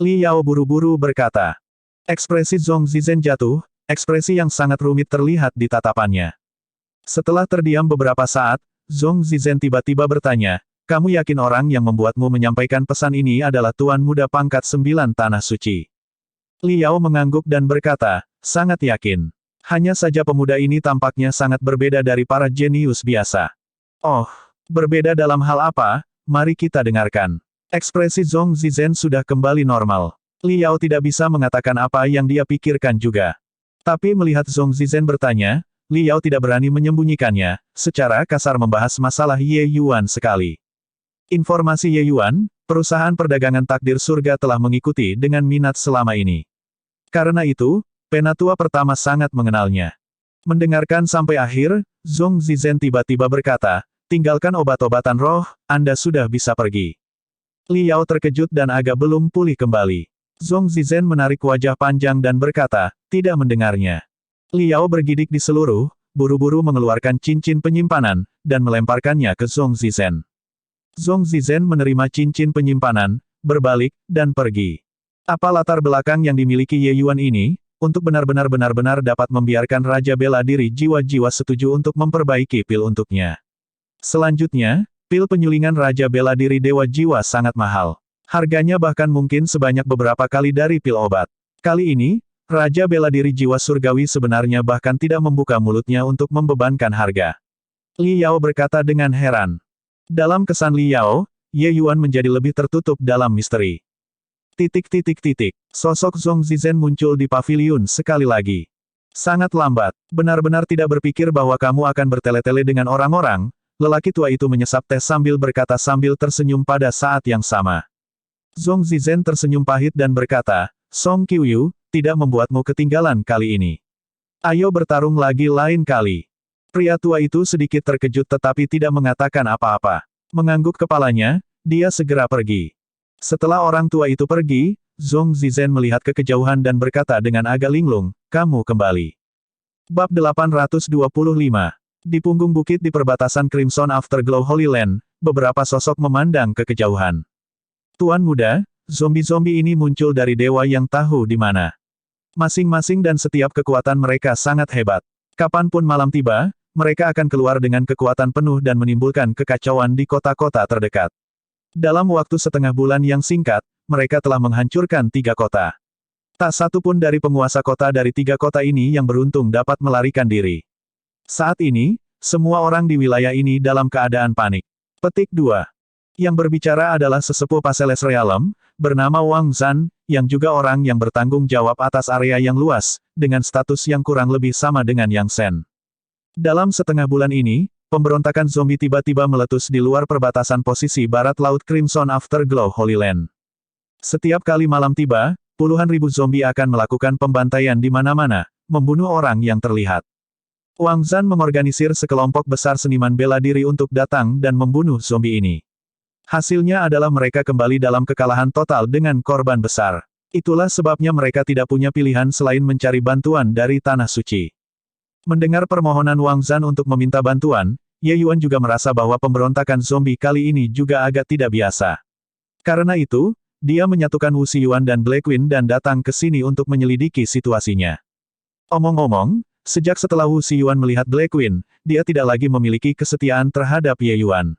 Speaker 1: Liao buru-buru berkata. Ekspresi Zhong Zizhen jatuh, ekspresi yang sangat rumit terlihat di tatapannya. Setelah terdiam beberapa saat, Zhong Zizhen tiba-tiba bertanya, "Kamu yakin orang yang membuatmu menyampaikan pesan ini adalah Tuan Muda pangkat 9 Tanah Suci?" Liao mengangguk dan berkata, "Sangat yakin. Hanya saja pemuda ini tampaknya sangat berbeda dari para jenius biasa." "Oh, berbeda dalam hal apa? Mari kita dengarkan." Ekspresi Zhong Zizhen sudah kembali normal. Liao tidak bisa mengatakan apa yang dia pikirkan juga. Tapi melihat Zhong Zizhen bertanya, Liao tidak berani menyembunyikannya, secara kasar membahas masalah Ye Yuan sekali. Informasi Ye Yuan, perusahaan perdagangan takdir surga telah mengikuti dengan minat selama ini. Karena itu, penatua pertama sangat mengenalnya. Mendengarkan sampai akhir, Zhong Zizhen tiba-tiba berkata, "Tinggalkan obat-obatan roh, Anda sudah bisa pergi." Liao terkejut dan agak belum pulih kembali. Zhong Zizhen menarik wajah panjang dan berkata, tidak mendengarnya. Liao bergidik di seluruh, buru-buru mengeluarkan cincin penyimpanan, dan melemparkannya ke Zhong Zizhen. Zhong Zizhen menerima cincin penyimpanan, berbalik, dan pergi. Apa latar belakang yang dimiliki Ye Yuan ini? Untuk benar-benar dapat membiarkan Raja Bela Diri Jiwa-Jiwa setuju untuk memperbaiki pil untuknya. Selanjutnya, pil penyulingan Raja Bela Diri Dewa Jiwa sangat mahal. Harganya bahkan mungkin sebanyak beberapa kali dari pil obat. Kali ini, Raja Bela Diri Jiwa Surgawi sebenarnya bahkan tidak membuka mulutnya untuk membebankan harga. Li Yao berkata dengan heran. Dalam kesan Li Yao, Ye Yuan menjadi lebih tertutup dalam misteri. Sosok Zhong Zizen muncul di paviliun sekali lagi. Sangat lambat, benar-benar tidak berpikir bahwa kamu akan bertele-tele dengan orang-orang, lelaki tua itu menyesap teh sambil berkata sambil tersenyum pada saat yang sama. Zhong Zizen tersenyum pahit dan berkata, Song Qiuyu, tidak membuatmu ketinggalan kali ini. Ayo bertarung lagi lain kali. Pria tua itu sedikit terkejut tetapi tidak mengatakan apa-apa. Mengangguk kepalanya, dia segera pergi. Setelah orang tua itu pergi, Zhong Zizen melihat ke kejauhan dan berkata dengan agak linglung, kamu kembali. Bab 825. Di punggung bukit di perbatasan Crimson Afterglow Holy Land, beberapa sosok memandang ke kejauhan. Tuan muda, zombie-zombie ini muncul dari dewa yang tahu di mana. Masing-masing dan setiap kekuatan mereka sangat hebat. Kapanpun malam tiba, mereka akan keluar dengan kekuatan penuh dan menimbulkan kekacauan di kota-kota terdekat. Dalam waktu setengah bulan yang singkat, mereka telah menghancurkan 3 kota. Tak satu pun dari penguasa kota dari 3 kota ini yang beruntung dapat melarikan diri. Saat ini, semua orang di wilayah ini dalam keadaan panik. Petik 2. Yang berbicara adalah sesepuh Passeles Realm, bernama Wang Zan, yang juga orang yang bertanggung jawab atas area yang luas, dengan status yang kurang lebih sama dengan Yang Shen. Dalam setengah bulan ini, pemberontakan zombie tiba-tiba meletus di luar perbatasan posisi barat laut Crimson Afterglow Holy Land. Setiap kali malam tiba, puluhan ribu zombie akan melakukan pembantaian di mana-mana, membunuh orang yang terlihat. Wang Zan mengorganisir sekelompok besar seniman bela diri untuk datang dan membunuh zombie ini. Hasilnya adalah mereka kembali dalam kekalahan total dengan korban besar. Itulah sebabnya mereka tidak punya pilihan selain mencari bantuan dari Tanah Suci. Mendengar permohonan Wang Zan untuk meminta bantuan, Ye Yuan juga merasa bahwa pemberontakan zombie kali ini juga agak tidak biasa. Karena itu, dia menyatukan Wu Xiyuan dan Black Queen dan datang ke sini untuk menyelidiki situasinya. Omong-omong, sejak setelah Wu Xiyuan melihat Black Queen, dia tidak lagi memiliki kesetiaan terhadap Ye Yuan.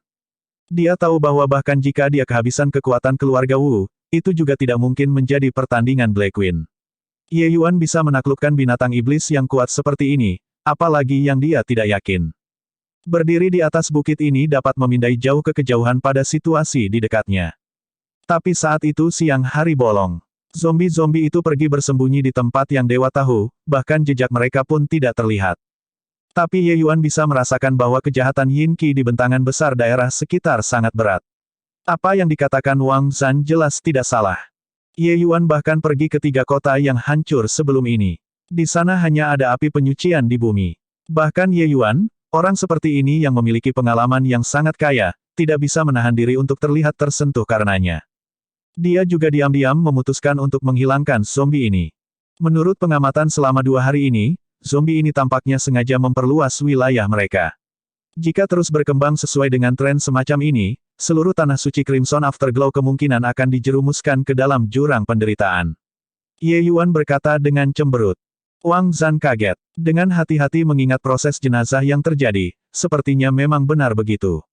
Speaker 1: Dia tahu bahwa bahkan jika dia kehabisan kekuatan keluarga Wu, itu juga tidak mungkin menjadi pertandingan Black Queen. Ye Yuan bisa menaklukkan binatang iblis yang kuat seperti ini, apalagi yang dia tidak yakin. Berdiri di atas bukit ini dapat memindai jauh ke kejauhan pada situasi di dekatnya. Tapi saat itu siang hari bolong. Zombie-zombie itu pergi bersembunyi di tempat yang dewa tahu, bahkan jejak mereka pun tidak terlihat. Tapi Ye Yuan bisa merasakan bahwa kejahatan Yin Qi di bentangan besar daerah sekitar sangat berat. Apa yang dikatakan Wang Zan jelas tidak salah. Ye Yuan bahkan pergi ke 3 kota yang hancur sebelum ini. Di sana hanya ada api penyucian di bumi. Bahkan Ye Yuan, orang seperti ini yang memiliki pengalaman yang sangat kaya, tidak bisa menahan diri untuk terlihat tersentuh karenanya. Dia juga diam-diam memutuskan untuk menghilangkan zombie ini. Menurut pengamatan selama 2 hari ini, zombie ini tampaknya sengaja memperluas wilayah mereka. Jika terus berkembang sesuai dengan tren semacam ini, seluruh tanah suci Crimson Afterglow kemungkinan akan dijerumuskan ke dalam jurang penderitaan. Ye Yuan berkata dengan cemberut. Wang Zan kaget. Dengan hati-hati mengingat proses jenazah yang terjadi, sepertinya memang benar begitu.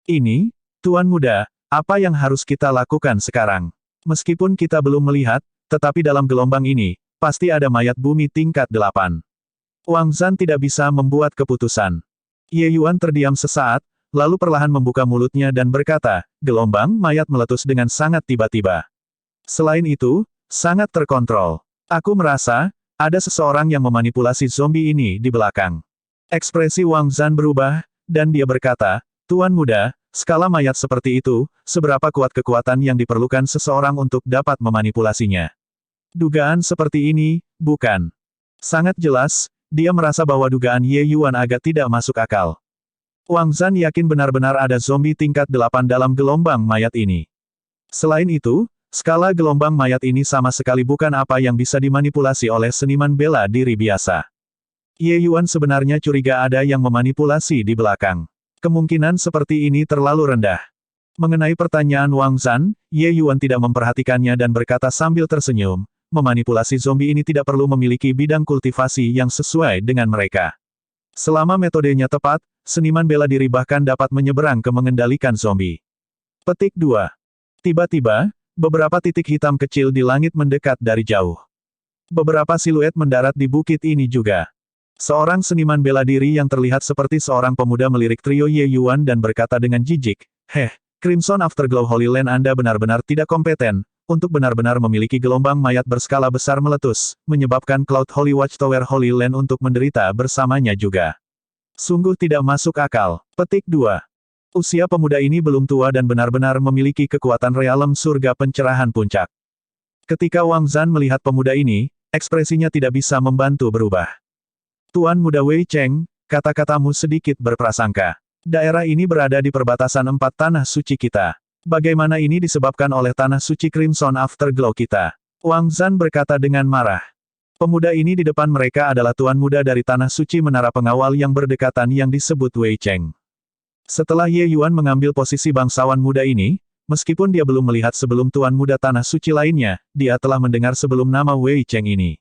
Speaker 1: Ini, Tuan Muda, apa yang harus kita lakukan sekarang? Meskipun kita belum melihat, tetapi dalam gelombang ini, pasti ada mayat bumi tingkat 8. Wang Zan tidak bisa membuat keputusan. Ye Yuan terdiam sesaat, lalu perlahan membuka mulutnya dan berkata, gelombang mayat meletus dengan sangat tiba-tiba. Selain itu, sangat terkontrol. Aku merasa, ada seseorang yang memanipulasi zombie ini di belakang. Ekspresi Wang Zan berubah, dan dia berkata, Tuan Muda, skala mayat seperti itu, seberapa kuat kekuatan yang diperlukan seseorang untuk dapat memanipulasinya? Dugaan seperti ini, bukan. Sangat jelas, dia merasa bahwa dugaan Ye Yuan agak tidak masuk akal. Wang Zan yakin benar-benar ada zombie tingkat 8 dalam gelombang mayat ini. Selain itu, skala gelombang mayat ini sama sekali bukan apa yang bisa dimanipulasi oleh seniman bela diri biasa. Ye Yuan sebenarnya curiga ada yang memanipulasi di belakang. Kemungkinan seperti ini terlalu rendah. Mengenai pertanyaan Wang Zan, Ye Yuan tidak memperhatikannya dan berkata sambil tersenyum, memanipulasi zombie ini tidak perlu memiliki bidang kultivasi yang sesuai dengan mereka. Selama metodenya tepat, seniman bela diri bahkan dapat menyeberang ke mengendalikan zombie. Petik 2. Tiba-tiba, beberapa titik hitam kecil di langit mendekat dari jauh. Beberapa siluet mendarat di bukit ini juga. Seorang seniman bela diri yang terlihat seperti seorang pemuda melirik trio Ye Yuan dan berkata dengan jijik, Crimson Afterglow Holy Land Anda benar-benar tidak kompeten, untuk benar-benar memiliki gelombang mayat berskala besar meletus, menyebabkan Cloud Holy Watchtower Holy Land untuk menderita bersamanya juga. Sungguh tidak masuk akal. Petik 2. Usia pemuda ini belum tua dan benar-benar memiliki kekuatan realem surga pencerahan puncak. Ketika Wang Zhan melihat pemuda ini, ekspresinya tidak bisa membantu berubah. Tuan Muda Wei Cheng, kata-katamu sedikit berprasangka. Daerah ini berada di perbatasan 4 tanah suci kita. Bagaimana ini disebabkan oleh tanah suci Crimson Afterglow kita? Wang Zhan berkata dengan marah. Pemuda ini di depan mereka adalah tuan muda dari tanah suci menara pengawal yang berdekatan yang disebut Wei Cheng. Setelah Ye Yuan mengambil posisi bangsawan muda ini, meskipun dia belum melihat sebelum tuan muda tanah suci lainnya, dia telah mendengar sebelum nama Wei Cheng ini.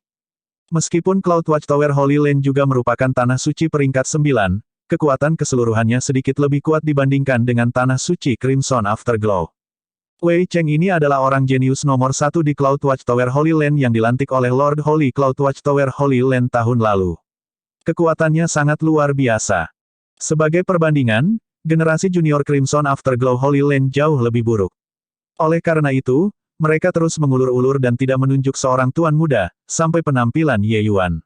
Speaker 1: Meskipun Cloud Watchtower Holy Land juga merupakan tanah suci peringkat 9, kekuatan keseluruhannya sedikit lebih kuat dibandingkan dengan tanah suci Crimson Afterglow. Wei Cheng ini adalah orang jenius nomor 1 di Cloud Watchtower Holy Land yang dilantik oleh Lord Holy Cloud Watchtower Holy Land tahun lalu. Kekuatannya sangat luar biasa. Sebagai perbandingan, generasi junior Crimson Afterglow Holy Land jauh lebih buruk. Oleh karena itu, mereka terus mengulur-ulur dan tidak menunjuk seorang tuan muda, sampai penampilan Ye Yuan.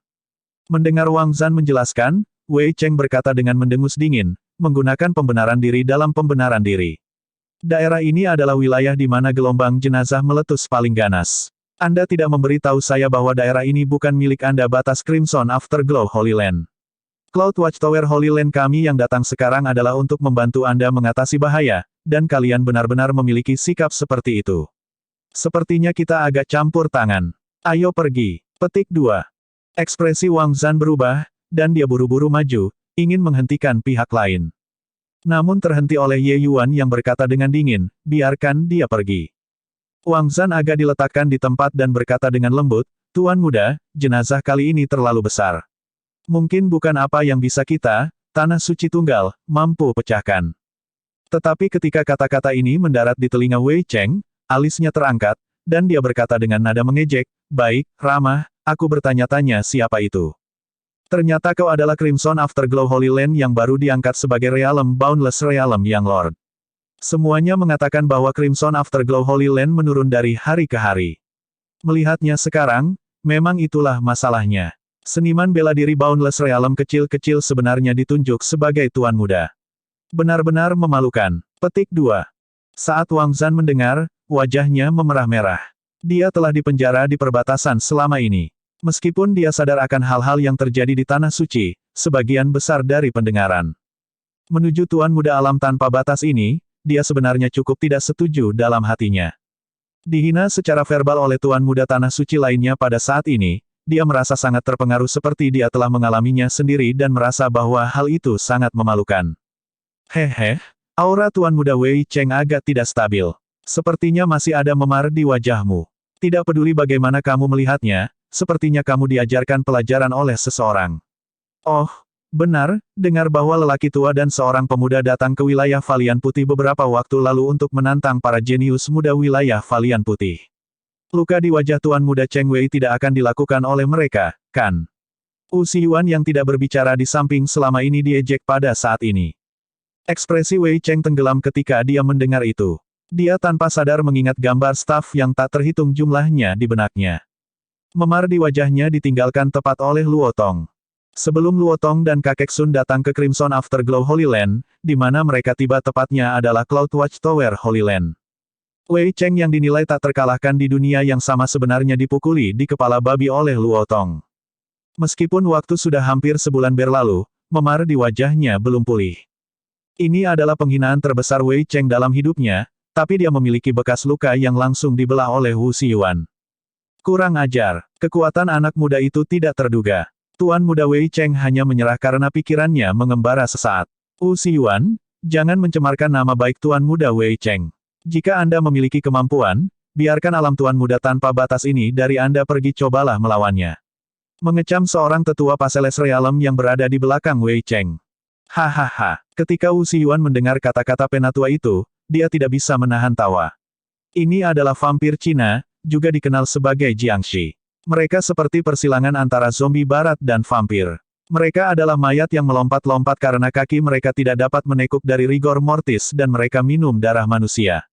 Speaker 1: Mendengar Wang Zhan menjelaskan, Wei Cheng berkata dengan mendengus dingin, menggunakan pembenaran diri dalam pembenaran diri. Daerah ini adalah wilayah di mana gelombang jenazah meletus paling ganas. Anda tidak memberitahu saya bahwa daerah ini bukan milik Anda batas Crimson Afterglow Holy Land. Cloud Watchtower Holy Land kami yang datang sekarang adalah untuk membantu Anda mengatasi bahaya, dan kalian benar-benar memiliki sikap seperti itu. Sepertinya kita agak campur tangan. Ayo pergi. Petik 2. Ekspresi Wang Zhan berubah, dan dia buru-buru maju, ingin menghentikan pihak lain. Namun terhenti oleh Ye Yuan yang berkata dengan dingin, biarkan dia pergi. Wang Zhan agak diletakkan di tempat dan berkata dengan lembut, Tuan muda, jenazah kali ini terlalu besar. Mungkin bukan apa yang bisa kita, tanah suci tunggal, mampu pecahkan. Tetapi ketika kata-kata ini mendarat di telinga Wei Cheng, alisnya terangkat, dan dia berkata dengan nada mengejek, baik, ramah, aku bertanya-tanya siapa itu. Ternyata kau adalah Crimson Afterglow Holy Land yang baru diangkat sebagai Realm Boundless Realm Young Lord. Semuanya mengatakan bahwa Crimson Afterglow Holy Land menurun dari hari ke hari. Melihatnya sekarang, memang itulah masalahnya. Seniman bela diri Boundless Realm kecil-kecil sebenarnya ditunjuk sebagai tuan muda. Benar-benar memalukan. Petik 2. Saat Wang Zhan mendengar, wajahnya memerah-merah. Dia telah dipenjara di perbatasan selama ini. Meskipun dia sadar akan hal-hal yang terjadi di Tanah Suci, sebagian besar dari pendengaran. Menuju Tuan Muda Alam tanpa batas ini, dia sebenarnya cukup tidak setuju dalam hatinya. Dihina secara verbal oleh Tuan Muda Tanah Suci lainnya pada saat ini, dia merasa sangat terpengaruh seperti dia telah mengalaminya sendiri dan merasa bahwa hal itu sangat memalukan. Aura Tuan Muda Wei Cheng agak tidak stabil. Sepertinya masih ada memar di wajahmu. Tidak peduli bagaimana kamu melihatnya, sepertinya kamu diajarkan pelajaran oleh seseorang. Oh, benar, dengar bahwa lelaki tua dan seorang pemuda datang ke wilayah Valian Putih beberapa waktu lalu untuk menantang para jenius muda wilayah Valian Putih. Luka di wajah Tuan Muda Cheng Wei tidak akan dilakukan oleh mereka, kan? Wu Xiyuan yang tidak berbicara di samping selama ini diejek pada saat ini. Ekspresi Wei Cheng tenggelam ketika dia mendengar itu. Dia tanpa sadar mengingat gambar staf yang tak terhitung jumlahnya di benaknya. Memar di wajahnya ditinggalkan tepat oleh Luo Tong. Sebelum Luo Tong dan kakek Sun datang ke Crimson Afterglow Holy Land, di mana mereka tiba tepatnya adalah Cloud Watchtower Holy Land. Wei Cheng yang dinilai tak terkalahkan di dunia yang sama sebenarnya dipukuli di kepala babi oleh Luo Tong. Meskipun waktu sudah hampir sebulan berlalu, memar di wajahnya belum pulih. Ini adalah penghinaan terbesar Wei Cheng dalam hidupnya, tapi dia memiliki bekas luka yang langsung dibelah oleh Wu Xiyuan. Kurang ajar, kekuatan anak muda itu tidak terduga. Tuan Muda Wei Cheng hanya menyerah karena pikirannya mengembara sesaat. Wu Xiyuan, jangan mencemarkan nama baik Tuan Muda Wei Cheng. Jika Anda memiliki kemampuan, biarkan alam Tuan Muda tanpa batas ini dari Anda pergi, cobalah melawannya. Mengecam seorang tetua Passeles Realm yang berada di belakang Wei Cheng. Hahaha. Ketika Wu Xiyuan mendengar kata-kata penatua itu, dia tidak bisa menahan tawa. Ini adalah vampir Cina, juga dikenal sebagai Jiangshi. Mereka seperti persilangan antara zombie barat dan vampir. Mereka adalah mayat yang melompat-lompat karena kaki mereka tidak dapat menekuk dari rigor mortis dan mereka minum darah manusia.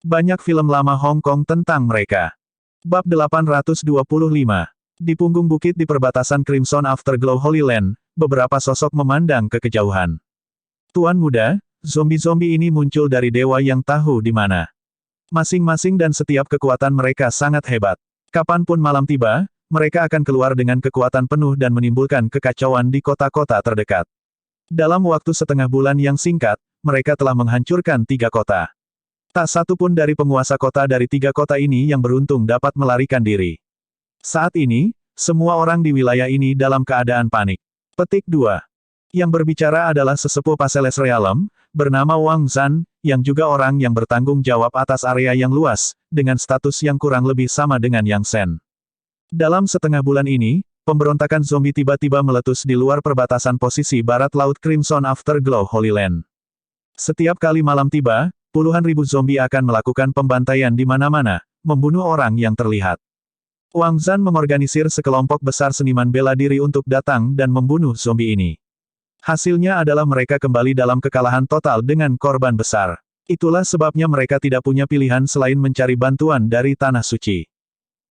Speaker 1: Banyak film lama Hong Kong tentang mereka. Bab 825. Di punggung bukit di perbatasan Crimson Afterglow Holy Land, beberapa sosok memandang ke kejauhan. Tuan Muda, zombie-zombie ini muncul dari dewa yang tahu di mana. Masing-masing dan setiap kekuatan mereka sangat hebat. Kapanpun malam tiba, mereka akan keluar dengan kekuatan penuh dan menimbulkan kekacauan di kota-kota terdekat. Dalam waktu setengah bulan yang singkat, mereka telah menghancurkan 3 kota. Tak satu pun dari penguasa kota dari 3 kota ini yang beruntung dapat melarikan diri. Saat ini, semua orang di wilayah ini dalam keadaan panik. Petik 2. Yang berbicara adalah sesepuh Passeles Realm, bernama Wang Zan, yang juga orang yang bertanggung jawab atas area yang luas, dengan status yang kurang lebih sama dengan Yang Shen. Dalam setengah bulan ini, pemberontakan zombie tiba-tiba meletus di luar perbatasan posisi barat laut Crimson Afterglow Holy Land. Setiap kali malam tiba, puluhan ribu zombie akan melakukan pembantaian di mana-mana, membunuh orang yang terlihat. Wang Zan mengorganisir sekelompok besar seniman bela diri untuk datang dan membunuh zombie ini. Hasilnya adalah mereka kembali dalam kekalahan total dengan korban besar. Itulah sebabnya mereka tidak punya pilihan selain mencari bantuan dari Tanah Suci.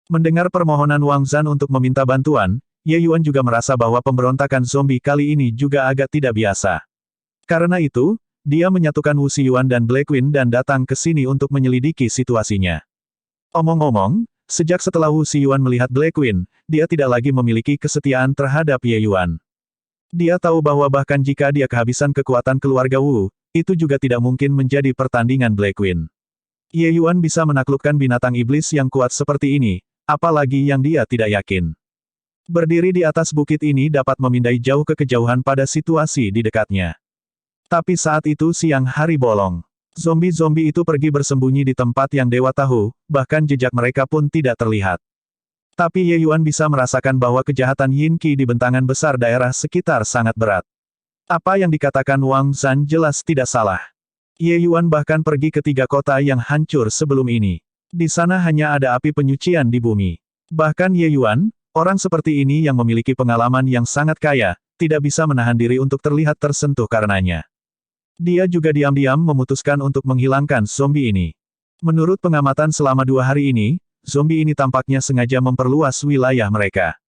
Speaker 1: Mendengar permohonan Wang Zan untuk meminta bantuan, Ye Yuan juga merasa bahwa pemberontakan zombie kali ini juga agak tidak biasa. Karena itu, dia menyatukan Wu Xiyuan dan Black Queen dan datang ke sini untuk menyelidiki situasinya. Omong-omong, sejak setelah Wu Xiyuan melihat Black Queen, dia tidak lagi memiliki kesetiaan terhadap Ye Yuan. Dia tahu bahwa bahkan jika dia kehabisan kekuatan keluarga Wu, itu juga tidak mungkin menjadi pertandingan Black Queen. Ye Yuan bisa menaklukkan binatang iblis yang kuat seperti ini, apalagi yang dia tidak yakin. Berdiri di atas bukit ini dapat memindai jauh ke kejauhan pada situasi di dekatnya. Tapi saat itu siang hari bolong. Zombie-zombie itu pergi bersembunyi di tempat yang dewa tahu, bahkan jejak mereka pun tidak terlihat. Tapi Ye Yuan bisa merasakan bahwa kejahatan Yin Qi di bentangan besar daerah sekitar sangat berat. Apa yang dikatakan Wang Zan jelas tidak salah. Ye Yuan bahkan pergi ke 3 kota yang hancur sebelum ini. Di sana hanya ada api penyucian di bumi. Bahkan Ye Yuan, orang seperti ini yang memiliki pengalaman yang sangat kaya, tidak bisa menahan diri untuk terlihat tersentuh karenanya. Dia juga diam-diam memutuskan untuk menghilangkan zombie ini. Menurut pengamatan selama 2 hari ini, zombie ini tampaknya sengaja memperluas wilayah mereka.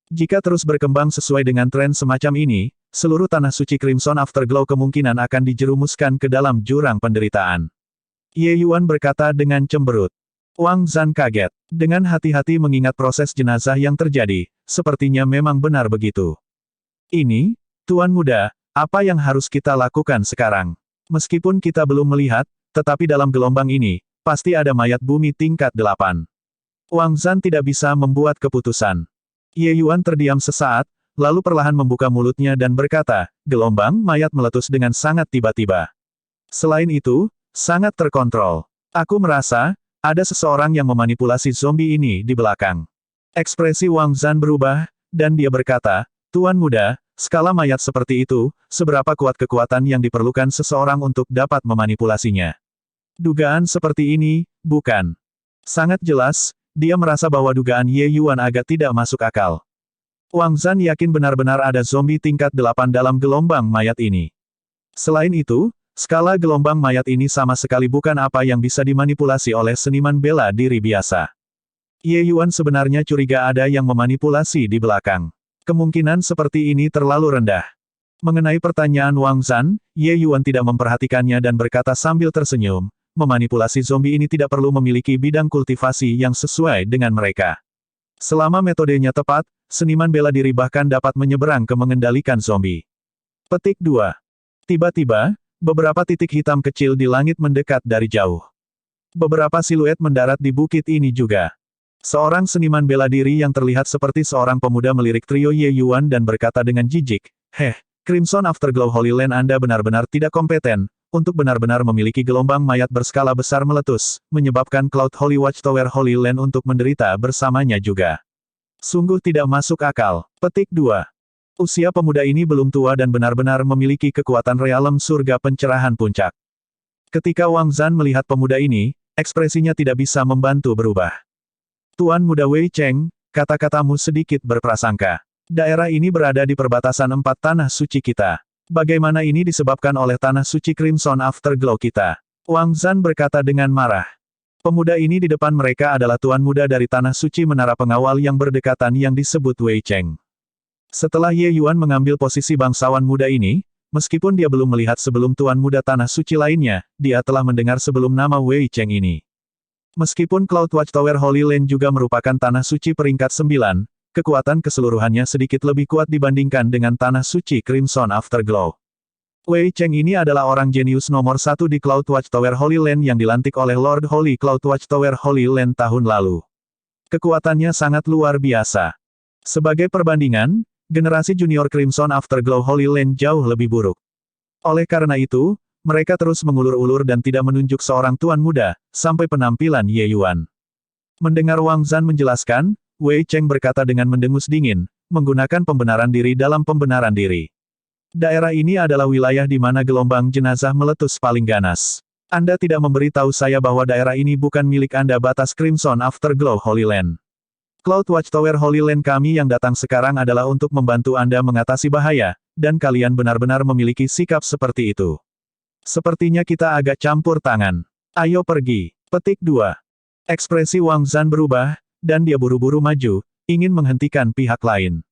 Speaker 1: Jika terus berkembang sesuai dengan tren semacam ini, seluruh tanah suci Crimson Afterglow kemungkinan akan dijerumuskan ke dalam jurang penderitaan. Ye Yuan berkata dengan cemberut. Wang Zan kaget. Dengan hati-hati mengingat proses jenazah yang terjadi, sepertinya memang benar begitu. Ini, Tuan Muda, apa yang harus kita lakukan sekarang? Meskipun kita belum melihat, tetapi dalam gelombang ini, pasti ada mayat bumi tingkat 8. Wang Zan tidak bisa membuat keputusan. Ye Yuan terdiam sesaat, lalu perlahan membuka mulutnya dan berkata, gelombang mayat meletus dengan sangat tiba-tiba. Selain itu, sangat terkontrol. Aku merasa, ada seseorang yang memanipulasi zombie ini di belakang. Ekspresi Wang Zan berubah, dan dia berkata, Tuan Muda, skala mayat seperti itu, seberapa kuat kekuatan yang diperlukan seseorang untuk dapat memanipulasinya? Dugaan seperti ini, bukan? Sangat jelas, dia merasa bahwa dugaan Ye Yuan agak tidak masuk akal. Wang Zan yakin benar-benar ada zombie tingkat 8 dalam gelombang mayat ini. Selain itu, skala gelombang mayat ini sama sekali bukan apa yang bisa dimanipulasi oleh seniman bela diri biasa. Ye Yuan sebenarnya curiga ada yang memanipulasi di belakang. Kemungkinan seperti ini terlalu rendah. Mengenai pertanyaan Wang Zan, Ye Yuan tidak memperhatikannya dan berkata sambil tersenyum, memanipulasi zombie ini tidak perlu memiliki bidang kultivasi yang sesuai dengan mereka. Selama metodenya tepat, seniman bela diri bahkan dapat menyeberang ke mengendalikan zombie. Petik 2. Tiba-tiba, beberapa titik hitam kecil di langit mendekat dari jauh. Beberapa siluet mendarat di bukit ini juga. Seorang seniman bela diri yang terlihat seperti seorang pemuda melirik trio Ye Yuan dan berkata dengan jijik, Crimson Afterglow Holy Land Anda benar-benar tidak kompeten, untuk benar-benar memiliki gelombang mayat berskala besar meletus, menyebabkan Cloud Holy Watchtower Holy Land untuk menderita bersamanya juga. Sungguh tidak masuk akal. Petik 2. Usia pemuda ini belum tua dan benar-benar memiliki kekuatan realem surga pencerahan puncak. Ketika Wang Zhan melihat pemuda ini, ekspresinya tidak bisa membantu berubah. Tuan Muda Wei Cheng, kata-katamu sedikit berprasangka. Daerah ini berada di perbatasan 4 tanah suci kita. Bagaimana ini disebabkan oleh tanah suci Crimson Afterglow kita? Wang Zhan berkata dengan marah. Pemuda ini di depan mereka adalah tuan muda dari tanah suci menara pengawal yang berdekatan yang disebut Wei Cheng. Setelah Ye Yuan mengambil posisi bangsawan muda ini, meskipun dia belum melihat sebelum tuan muda tanah suci lainnya, dia telah mendengar sebelum nama Wei Cheng ini. Meskipun Cloud Watchtower Holy Land juga merupakan tanah suci peringkat 9, kekuatan keseluruhannya sedikit lebih kuat dibandingkan dengan tanah suci Crimson Afterglow. Wei Cheng ini adalah orang jenius nomor 1 di Cloud Watchtower Holy Land yang dilantik oleh Lord Holy Cloud Watchtower Holy Land tahun lalu. Kekuatannya sangat luar biasa. Sebagai perbandingan, generasi junior Crimson Afterglow Holy Land jauh lebih buruk. Oleh karena itu, mereka terus mengulur-ulur dan tidak menunjuk seorang tuan muda, sampai penampilan Ye Yuan. Mendengar Wang Zhan menjelaskan, Wei Cheng berkata dengan mendengus dingin, menggunakan pembenaran diri dalam pembenaran diri. Daerah ini adalah wilayah di mana gelombang jenazah meletus paling ganas. Anda tidak memberi tahu saya bahwa daerah ini bukan milik Anda batas Crimson Afterglow Holy Land. Cloud Watchtower Holy Land kami yang datang sekarang adalah untuk membantu Anda mengatasi bahaya, dan kalian benar-benar memiliki sikap seperti itu. Sepertinya kita agak campur tangan. Ayo pergi. Petik 2. Ekspresi Wang Zhan berubah, dan dia buru-buru maju, ingin menghentikan pihak lain.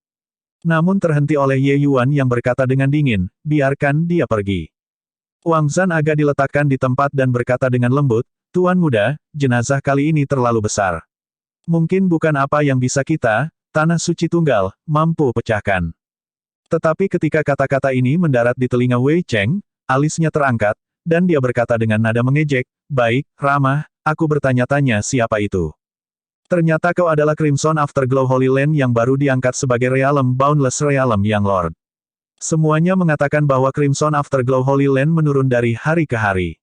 Speaker 1: Namun terhenti oleh Ye Yuan yang berkata dengan dingin, biarkan dia pergi. Wang Zhan agak diletakkan di tempat dan berkata dengan lembut, Tuan Muda, jenazah kali ini terlalu besar. Mungkin bukan apa yang bisa kita, tanah suci tunggal, mampu pecahkan. Tetapi ketika kata-kata ini mendarat di telinga Wei Cheng, alisnya terangkat, dan dia berkata dengan nada mengejek, baik, ramah, aku bertanya-tanya siapa itu. Ternyata kau adalah Crimson Afterglow Holy Land yang baru diangkat sebagai Realm Boundless Realm Young Lord. Semuanya mengatakan bahwa Crimson Afterglow Holy Land menurun dari hari ke hari.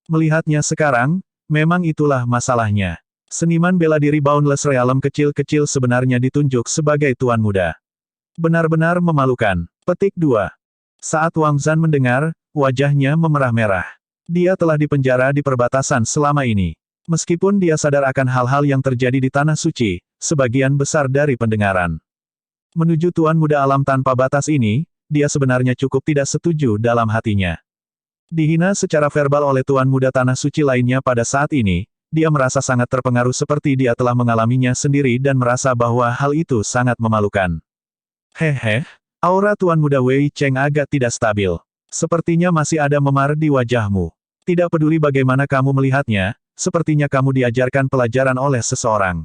Speaker 1: Melihatnya sekarang, memang itulah masalahnya. Seniman bela diri Boundless Realm kecil-kecil sebenarnya ditunjuk sebagai tuan muda. Benar-benar memalukan. Petik 2. Saat Wang Zhan mendengar, wajahnya memerah-merah. Dia telah dipenjara di perbatasan selama ini. Meskipun dia sadar akan hal-hal yang terjadi di tanah suci, sebagian besar dari pendengaran menuju tuan muda alam tanpa batas ini, dia sebenarnya cukup tidak setuju dalam hatinya. Dihina secara verbal oleh tuan muda tanah suci lainnya pada saat ini, dia merasa sangat terpengaruh seperti dia telah mengalaminya sendiri dan merasa bahwa hal itu sangat memalukan. Hehe, aura tuan muda Wei Cheng agak tidak stabil. Sepertinya masih ada memar di wajahmu. Tidak peduli bagaimana kamu melihatnya, sepertinya kamu diajarkan pelajaran oleh seseorang.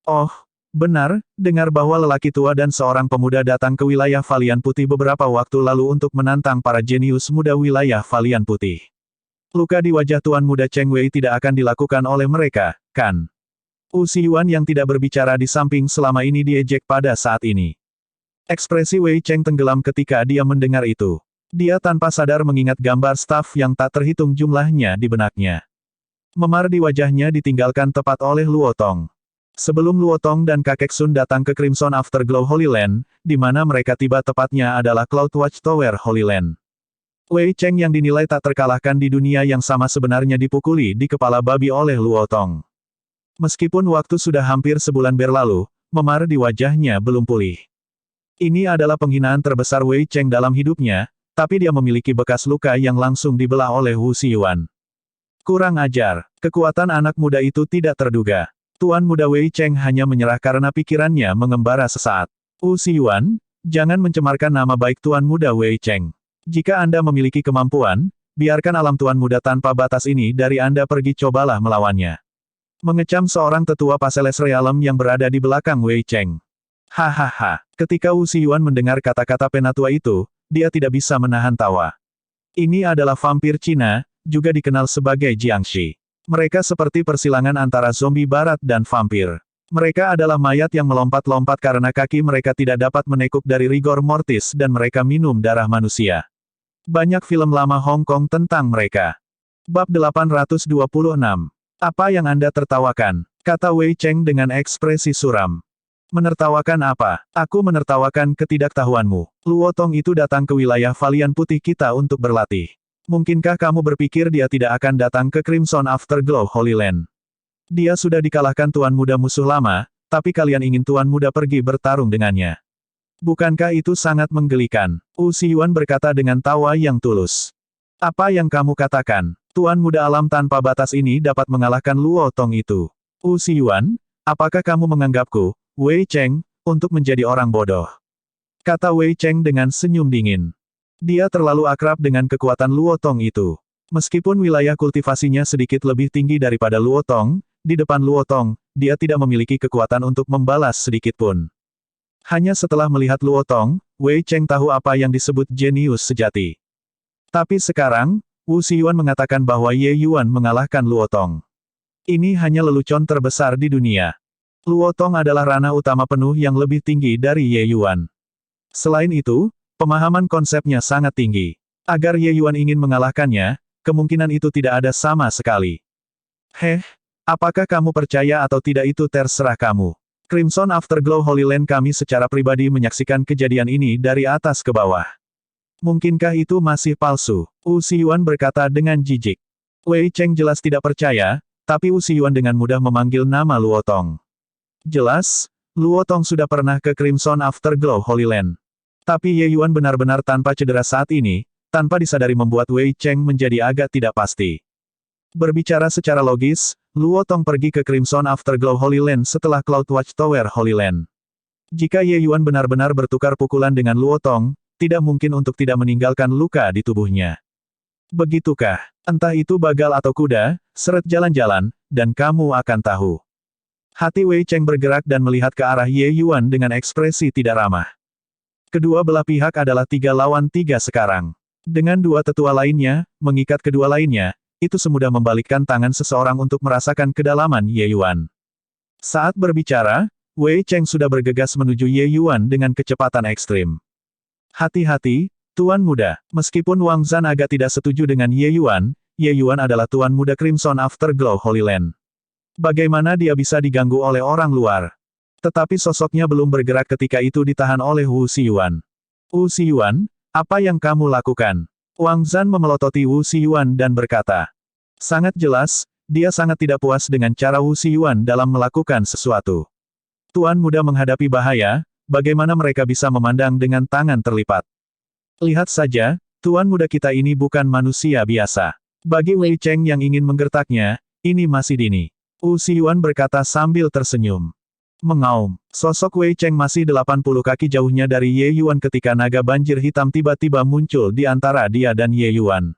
Speaker 1: Oh, benar, dengar bahwa lelaki tua dan seorang pemuda datang ke wilayah Valian Putih beberapa waktu lalu untuk menantang para jenius muda wilayah Valian Putih. Luka di wajah Tuan Muda Cheng Wei tidak akan dilakukan oleh mereka, kan? Wu Xiyuan yang tidak berbicara di samping selama ini diejek pada saat ini. Ekspresi Wei Cheng tenggelam ketika dia mendengar itu. Dia tanpa sadar mengingat gambar staf yang tak terhitung jumlahnya di benaknya. Memar di wajahnya ditinggalkan tepat oleh Luo Tong. Sebelum Luo Tong dan kakek Sun datang ke Crimson Afterglow Holy Land, di mana mereka tiba tepatnya adalah Cloud Watchtower Holy Land. Wei Cheng yang dinilai tak terkalahkan di dunia yang sama sebenarnya dipukuli di kepala babi oleh Luo Tong. Meskipun waktu sudah hampir sebulan berlalu, memar di wajahnya belum pulih. Ini adalah penghinaan terbesar Wei Cheng dalam hidupnya, tapi dia memiliki bekas luka yang langsung dibelah oleh Wu Xiyuan. Kurang ajar, kekuatan anak muda itu tidak terduga. Tuan Muda Wei Cheng hanya menyerah karena pikirannya mengembara sesaat. Wu Xiyuan, jangan mencemarkan nama baik Tuan Muda Wei Cheng. Jika Anda memiliki kemampuan, biarkan alam Tuan Muda tanpa batas ini dari Anda pergi cobalah melawannya. Mengecam seorang tetua Paseles Realem yang berada di belakang Wei Cheng. Hahaha, ketika Wu Xiyuan mendengar kata-kata penatua itu, dia tidak bisa menahan tawa. Ini adalah vampir Cina, juga dikenal sebagai Jiangshi. Mereka seperti persilangan antara zombie barat dan vampir. Mereka adalah mayat yang melompat-lompat karena kaki mereka tidak dapat menekuk dari rigor mortis dan mereka minum darah manusia. Banyak film lama Hong Kong tentang mereka. Bab 826. Apa yang Anda tertawakan? Kata Wei Cheng dengan ekspresi suram. Menertawakan apa? Aku menertawakan ketidaktahuanmu. Luo Tong itu datang ke wilayah Valian Putih kita untuk berlatih. Mungkinkah kamu berpikir dia tidak akan datang ke Crimson Afterglow Holy Land? Dia sudah dikalahkan Tuan Muda musuh lama, tapi kalian ingin Tuan Muda pergi bertarung dengannya. Bukankah itu sangat menggelikan? Wu Xiyuan berkata dengan tawa yang tulus. Apa yang kamu katakan? Tuan Muda alam tanpa batas ini dapat mengalahkan Luo Tong itu. Wu Xiyuan, apakah kamu menganggapku, Wei Cheng, untuk menjadi orang bodoh? Kata Wei Cheng dengan senyum dingin. Dia terlalu akrab dengan kekuatan Luo Tong itu. Meskipun wilayah kultivasinya sedikit lebih tinggi daripada Luo Tong, di depan Luo Tong, dia tidak memiliki kekuatan untuk membalas sedikit pun. Hanya setelah melihat Luo Tong, Wei Cheng tahu apa yang disebut jenius sejati. Tapi sekarang, Wu Xiyuan mengatakan bahwa Ye Yuan mengalahkan Luo Tong. Ini hanya lelucon terbesar di dunia. Luo Tong adalah ranah utama penuh yang lebih tinggi dari Ye Yuan. Selain itu, pemahaman konsepnya sangat tinggi. Agar Ye Yuan ingin mengalahkannya, kemungkinan itu tidak ada sama sekali. Apakah kamu percaya atau tidak itu terserah kamu. Crimson Afterglow Holy Land kami secara pribadi menyaksikan kejadian ini dari atas ke bawah. Mungkinkah itu masih palsu? Wu Xiyuan berkata dengan jijik. Wei Cheng jelas tidak percaya, tapi Wu Xiyuan dengan mudah memanggil nama Luo Tong. Jelas, Luo Tong sudah pernah ke Crimson Afterglow Holy Land. Tapi Ye Yuan benar-benar tanpa cedera saat ini, tanpa disadari membuat Wei Cheng menjadi agak tidak pasti. Berbicara secara logis, Luo Tong pergi ke Crimson Afterglow Holy Land setelah Cloud Watchtower Holy Land. Jika Ye Yuan benar-benar bertukar pukulan dengan Luo Tong, tidak mungkin untuk tidak meninggalkan luka di tubuhnya. Begitukah? Entah itu bagal atau kuda, seret jalan-jalan, dan kamu akan tahu. Hati Wei Cheng bergerak dan melihat ke arah Ye Yuan dengan ekspresi tidak ramah. Kedua belah pihak adalah 3 lawan 3 sekarang. Dengan 2 tetua lainnya, mengikat kedua lainnya, itu semudah membalikkan tangan seseorang untuk merasakan kedalaman Ye Yuan. Saat berbicara, Wei Cheng sudah bergegas menuju Ye Yuan dengan kecepatan ekstrim. Hati-hati, Tuan Muda. Meskipun Wang Zhan agak tidak setuju dengan Ye Yuan adalah Tuan Muda Crimson Afterglow Holy Land. Bagaimana dia bisa diganggu oleh orang luar? Tetapi sosoknya belum bergerak ketika itu ditahan oleh Wu Xiyuan. Wu Xiyuan, apa yang kamu lakukan? Wang Zhan memelototi Wu Xiyuan dan berkata. Sangat jelas, dia sangat tidak puas dengan cara Wu Xiyuan dalam melakukan sesuatu. Tuan Muda menghadapi bahaya, bagaimana mereka bisa memandang dengan tangan terlipat? Lihat saja, Tuan Muda kita ini bukan manusia biasa. Bagi Wei Cheng yang ingin menggertaknya, ini masih dini. Wu Xiyuan berkata sambil tersenyum. Mengaum. Sosok Wei Cheng masih 80 kaki jauhnya dari Ye Yuan ketika naga banjir hitam tiba-tiba muncul di antara dia dan Ye Yuan.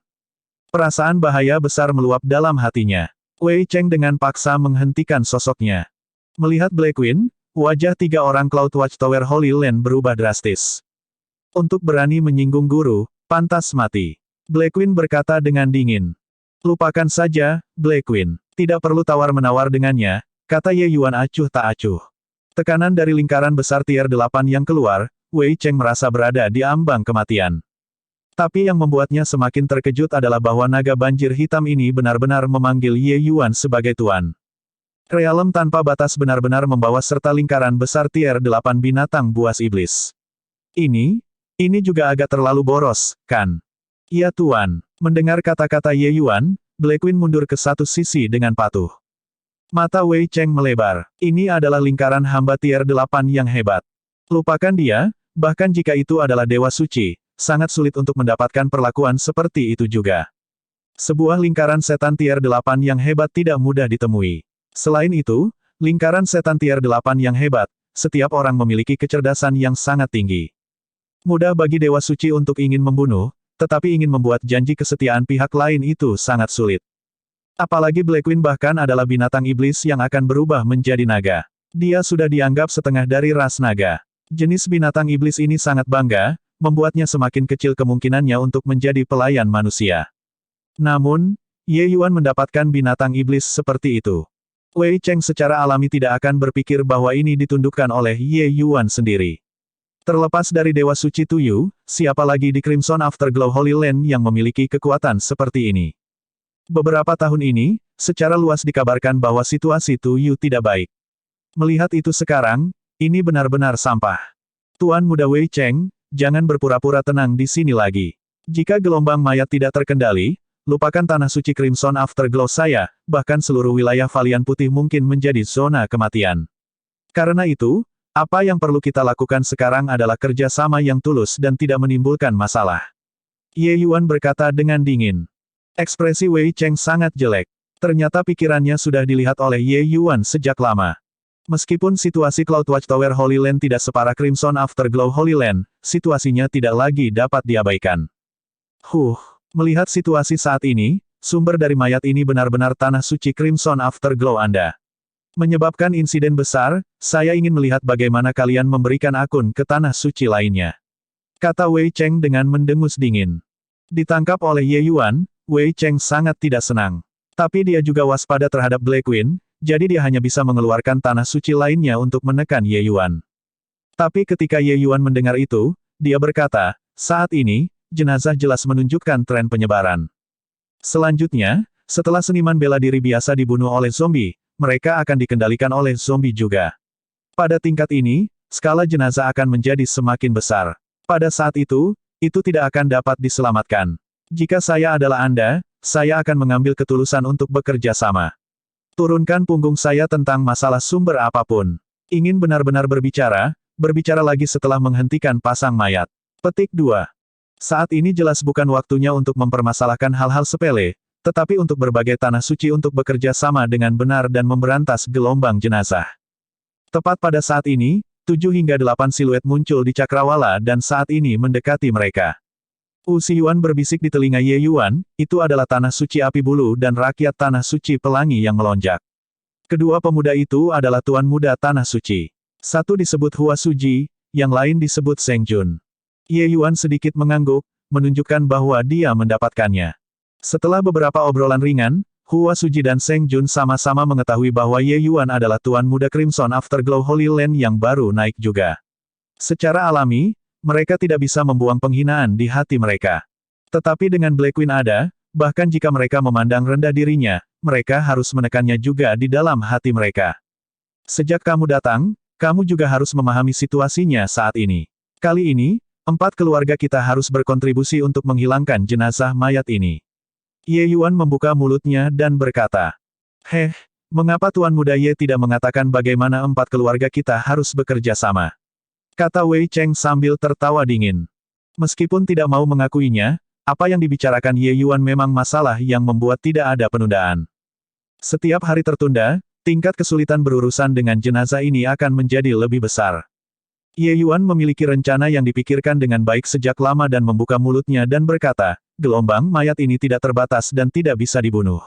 Speaker 1: Perasaan bahaya besar meluap dalam hatinya. Wei Cheng dengan paksa menghentikan sosoknya. Melihat Black Queen, wajah 3 orang Cloud Watchtower Holy Land berubah drastis. Untuk berani menyinggung guru, pantas mati. Black Queen berkata dengan dingin. Lupakan saja, Black Queen. Tidak perlu tawar-menawar dengannya, kata Ye Yuan acuh tak acuh. Tekanan dari lingkaran besar tier 8 yang keluar, Wei Cheng merasa berada di ambang kematian. Tapi yang membuatnya semakin terkejut adalah bahwa naga banjir hitam ini benar-benar memanggil Ye Yuan sebagai tuan. Realem tanpa batas benar-benar membawa serta lingkaran besar tier 8 binatang buas iblis. Ini juga agak terlalu boros, kan? Ya tuan. Mendengar kata-kata Ye Yuan, Black Queen mundur ke satu sisi dengan patuh. Mata Wei Cheng melebar. Ini adalah lingkaran hamba tier 8 yang hebat. Lupakan dia, bahkan jika itu adalah dewa suci, sangat sulit untuk mendapatkan perlakuan seperti itu juga. Sebuah lingkaran setan tier 8 yang hebat tidak mudah ditemui. Selain itu, lingkaran setan tier 8 yang hebat, setiap orang memiliki kecerdasan yang sangat tinggi. Mudah bagi dewa suci untuk ingin membunuh, tetapi ingin membuat janji kesetiaan pihak lain itu sangat sulit. Apalagi Black Queen bahkan adalah binatang iblis yang akan berubah menjadi naga. Dia sudah dianggap setengah dari ras naga. Jenis binatang iblis ini sangat bangga, membuatnya semakin kecil kemungkinannya untuk menjadi pelayan manusia. Namun, Ye Yuan mendapatkan binatang iblis seperti itu. Wei Cheng secara alami tidak akan berpikir bahwa ini ditundukkan oleh Ye Yuan sendiri. Terlepas dari Dewa Suci Tuyu, siapa lagi di Crimson Afterglow Holy Land yang memiliki kekuatan seperti ini? Beberapa tahun ini, secara luas dikabarkan bahwa situasi Tuyu tidak baik. Melihat itu sekarang, ini benar-benar sampah. Tuan Muda Wei Cheng, jangan berpura-pura tenang di sini lagi. Jika gelombang mayat tidak terkendali, lupakan tanah suci Crimson Afterglow saya, bahkan seluruh wilayah Valian Putih mungkin menjadi zona kematian. Karena itu, apa yang perlu kita lakukan sekarang adalah kerja sama yang tulus dan tidak menimbulkan masalah. Ye Yuan berkata dengan dingin. Ekspresi Wei Cheng sangat jelek. Ternyata pikirannya sudah dilihat oleh Ye Yuan sejak lama. Meskipun situasi Cloud Watchtower Holy Land tidak separah Crimson Afterglow Holy Land, situasinya tidak lagi dapat diabaikan. Melihat situasi saat ini, sumber dari mayat ini benar-benar tanah suci Crimson Afterglow Anda. Menyebabkan insiden besar, saya ingin melihat bagaimana kalian memberikan akun ke tanah suci lainnya. Kata Wei Cheng dengan mendengus dingin. Ditangkap oleh Ye Yuan, Wei Cheng sangat tidak senang. Tapi dia juga waspada terhadap Black Queen, jadi dia hanya bisa mengeluarkan tanah suci lainnya untuk menekan Ye Yuan. Tapi ketika Ye Yuan mendengar itu, dia berkata, saat ini, jenazah jelas menunjukkan tren penyebaran. Selanjutnya, setelah seniman bela diri biasa dibunuh oleh zombie, mereka akan dikendalikan oleh zombie juga. Pada tingkat ini, skala jenazah akan menjadi semakin besar. Pada saat itu tidak akan dapat diselamatkan. Jika saya adalah Anda, saya akan mengambil ketulusan untuk bekerja sama. Turunkan punggung saya tentang masalah sumber apapun. Ingin benar-benar berbicara lagi setelah menghentikan pasang mayat. Petik 2. Saat ini jelas bukan waktunya untuk mempermasalahkan hal-hal sepele, tetapi untuk berbagai tanah suci untuk bekerja sama dengan benar dan memberantas gelombang jenazah. Tepat pada saat ini, 7 hingga 8 siluet muncul di cakrawala dan saat ini mendekati mereka. Xi Yuan berbisik di telinga Ye Yuan, itu adalah tanah suci api bulu dan rakyat tanah suci pelangi yang melonjak. Kedua pemuda itu adalah Tuan Muda Tanah Suci. Satu disebut Hua Suji, yang lain disebut Seng Jun. Ye Yuan sedikit mengangguk, menunjukkan bahwa dia mendapatkannya. Setelah beberapa obrolan ringan, Hua Suji dan Seng Jun sama-sama mengetahui bahwa Ye Yuan adalah Tuan Muda Crimson Afterglow Holy Land yang baru naik juga. Secara alami, mereka tidak bisa membuang penghinaan di hati mereka. Tetapi dengan Black Queen ada, bahkan jika mereka memandang rendah dirinya, mereka harus menekannya juga di dalam hati mereka. Sejak kamu datang, kamu juga harus memahami situasinya saat ini. Kali ini, 4 keluarga kita harus berkontribusi untuk menghilangkan jenazah mayat ini. Ye Yuan membuka mulutnya dan berkata, mengapa Tuan Muda Ye tidak mengatakan bagaimana 4 keluarga kita harus bekerja sama? Kata Wei Cheng sambil tertawa dingin. Meskipun tidak mau mengakuinya, apa yang dibicarakan Ye Yuan memang masalah yang membuat tidak ada penundaan. Setiap hari tertunda, tingkat kesulitan berurusan dengan jenazah ini akan menjadi lebih besar. Ye Yuan memiliki rencana yang dipikirkan dengan baik sejak lama dan membuka mulutnya dan berkata, gelombang mayat ini tidak terbatas dan tidak bisa dibunuh.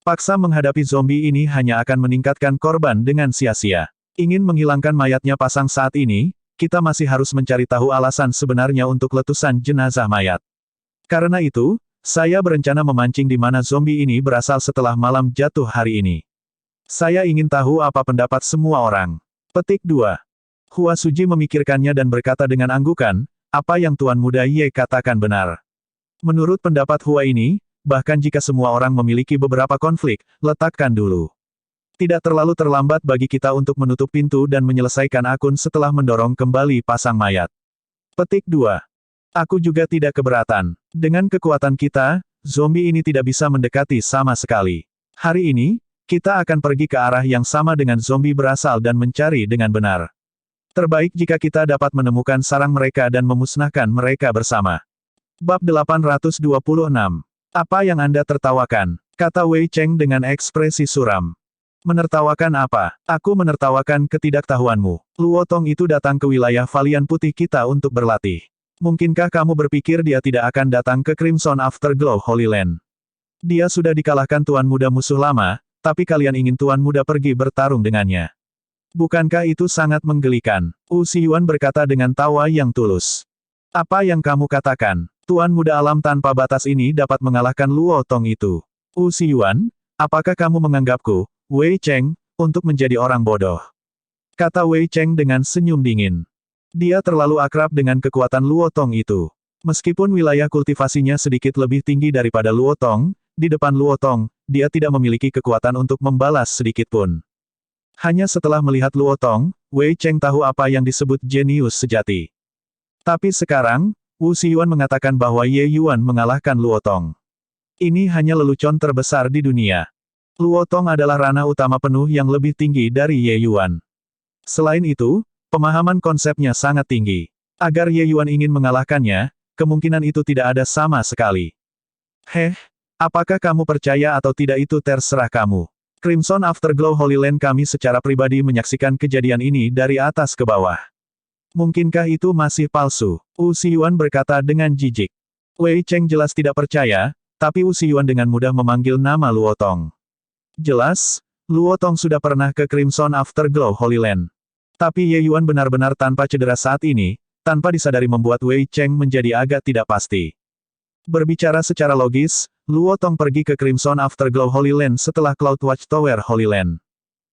Speaker 1: Paksa menghadapi zombie ini hanya akan meningkatkan korban dengan sia-sia. Ingin menghilangkan mayatnya pasang saat ini, kita masih harus mencari tahu alasan sebenarnya untuk letusan jenazah mayat. Karena itu, saya berencana memancing di mana zombie ini berasal setelah malam jatuh hari ini. Saya ingin tahu apa pendapat semua orang. Petik 2. Hua Suji memikirkannya dan berkata dengan anggukan, apa yang Tuan Muda Ye katakan benar. Menurut pendapat Hua ini, bahkan jika semua orang memiliki beberapa konflik, letakkan dulu. Tidak terlalu terlambat bagi kita untuk menutup pintu dan menyelesaikan akun setelah mendorong kembali pasang mayat. Petik 2. Aku juga tidak keberatan. Dengan kekuatan kita, zombie ini tidak bisa mendekati sama sekali. Hari ini, kita akan pergi ke arah yang sama dengan zombie berasal dan mencari dengan benar. Terbaik jika kita dapat menemukan sarang mereka dan memusnahkan mereka bersama. Bab 826. Apa yang Anda tertawakan? Kata Wei Cheng dengan ekspresi suram. Menertawakan apa? Aku menertawakan ketidaktahuanmu. Luo Tong itu datang ke wilayah Valian Putih kita untuk berlatih. Mungkinkah kamu berpikir dia tidak akan datang ke Crimson Afterglow Holy Land? Dia sudah dikalahkan Tuan Muda musuh lama, tapi kalian ingin Tuan Muda pergi bertarung dengannya. Bukankah itu sangat menggelikan? Xi Yuan berkata dengan tawa yang tulus. Apa yang kamu katakan? Tuan Muda alam tanpa batas ini dapat mengalahkan Luo Tong itu. Xi Yuan, apakah kamu menganggapku, Wei Cheng, untuk menjadi orang bodoh? Kata Wei Cheng dengan senyum dingin. Dia terlalu akrab dengan kekuatan Luotong itu. Meskipun wilayah kultivasinya sedikit lebih tinggi daripada Luotong, di depan Luotong, dia tidak memiliki kekuatan untuk membalas sedikit pun. Hanya setelah melihat Luotong, Wei Cheng tahu apa yang disebut jenius sejati. Tapi sekarang, Wu Xiyuan mengatakan bahwa Ye Yuan mengalahkan Luotong. Ini hanya lelucon terbesar di dunia. Luotong adalah ranah utama penuh yang lebih tinggi dari Ye Yuan. Selain itu, pemahaman konsepnya sangat tinggi. Agar Ye Yuan ingin mengalahkannya, kemungkinan itu tidak ada sama sekali. Apakah kamu percaya atau tidak itu terserah kamu. Crimson Afterglow Holy Land kami secara pribadi menyaksikan kejadian ini dari atas ke bawah. Mungkinkah itu masih palsu? Wu Xiyuan berkata dengan jijik. Wei Cheng jelas tidak percaya, tapi Wu Xiyuan dengan mudah memanggil nama Luotong. Jelas, Luotong sudah pernah ke Crimson Afterglow Holy Land. Tapi Ye Yuan benar-benar tanpa cedera saat ini, tanpa disadari membuat Wei Cheng menjadi agak tidak pasti. Berbicara secara logis, Luotong pergi ke Crimson Afterglow Holy Land setelah Cloud Watchtower Holy Land.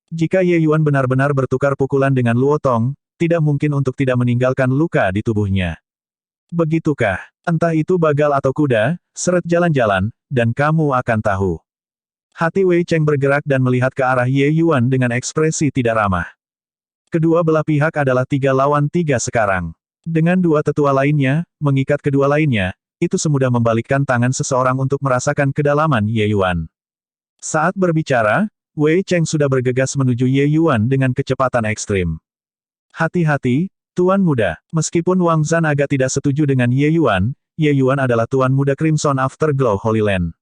Speaker 1: Jika Ye Yuan benar-benar bertukar pukulan dengan Luotong, tidak mungkin untuk tidak meninggalkan luka di tubuhnya. Begitukah? Entah itu bagal atau kuda, seret jalan-jalan, dan kamu akan tahu. Hati Wei Cheng bergerak dan melihat ke arah Ye Yuan dengan ekspresi tidak ramah. Kedua belah pihak adalah 3 lawan 3 sekarang. Dengan 2 tetua lainnya, mengikat kedua lainnya, itu semudah membalikkan tangan seseorang untuk merasakan kedalaman Ye Yuan. Saat berbicara, Wei Cheng sudah bergegas menuju Ye Yuan dengan kecepatan ekstrim. Hati-hati, Tuan Muda. Meskipun Wang Zhan agak tidak setuju dengan Ye Yuan adalah Tuan Muda Crimson Afterglow Holy Land.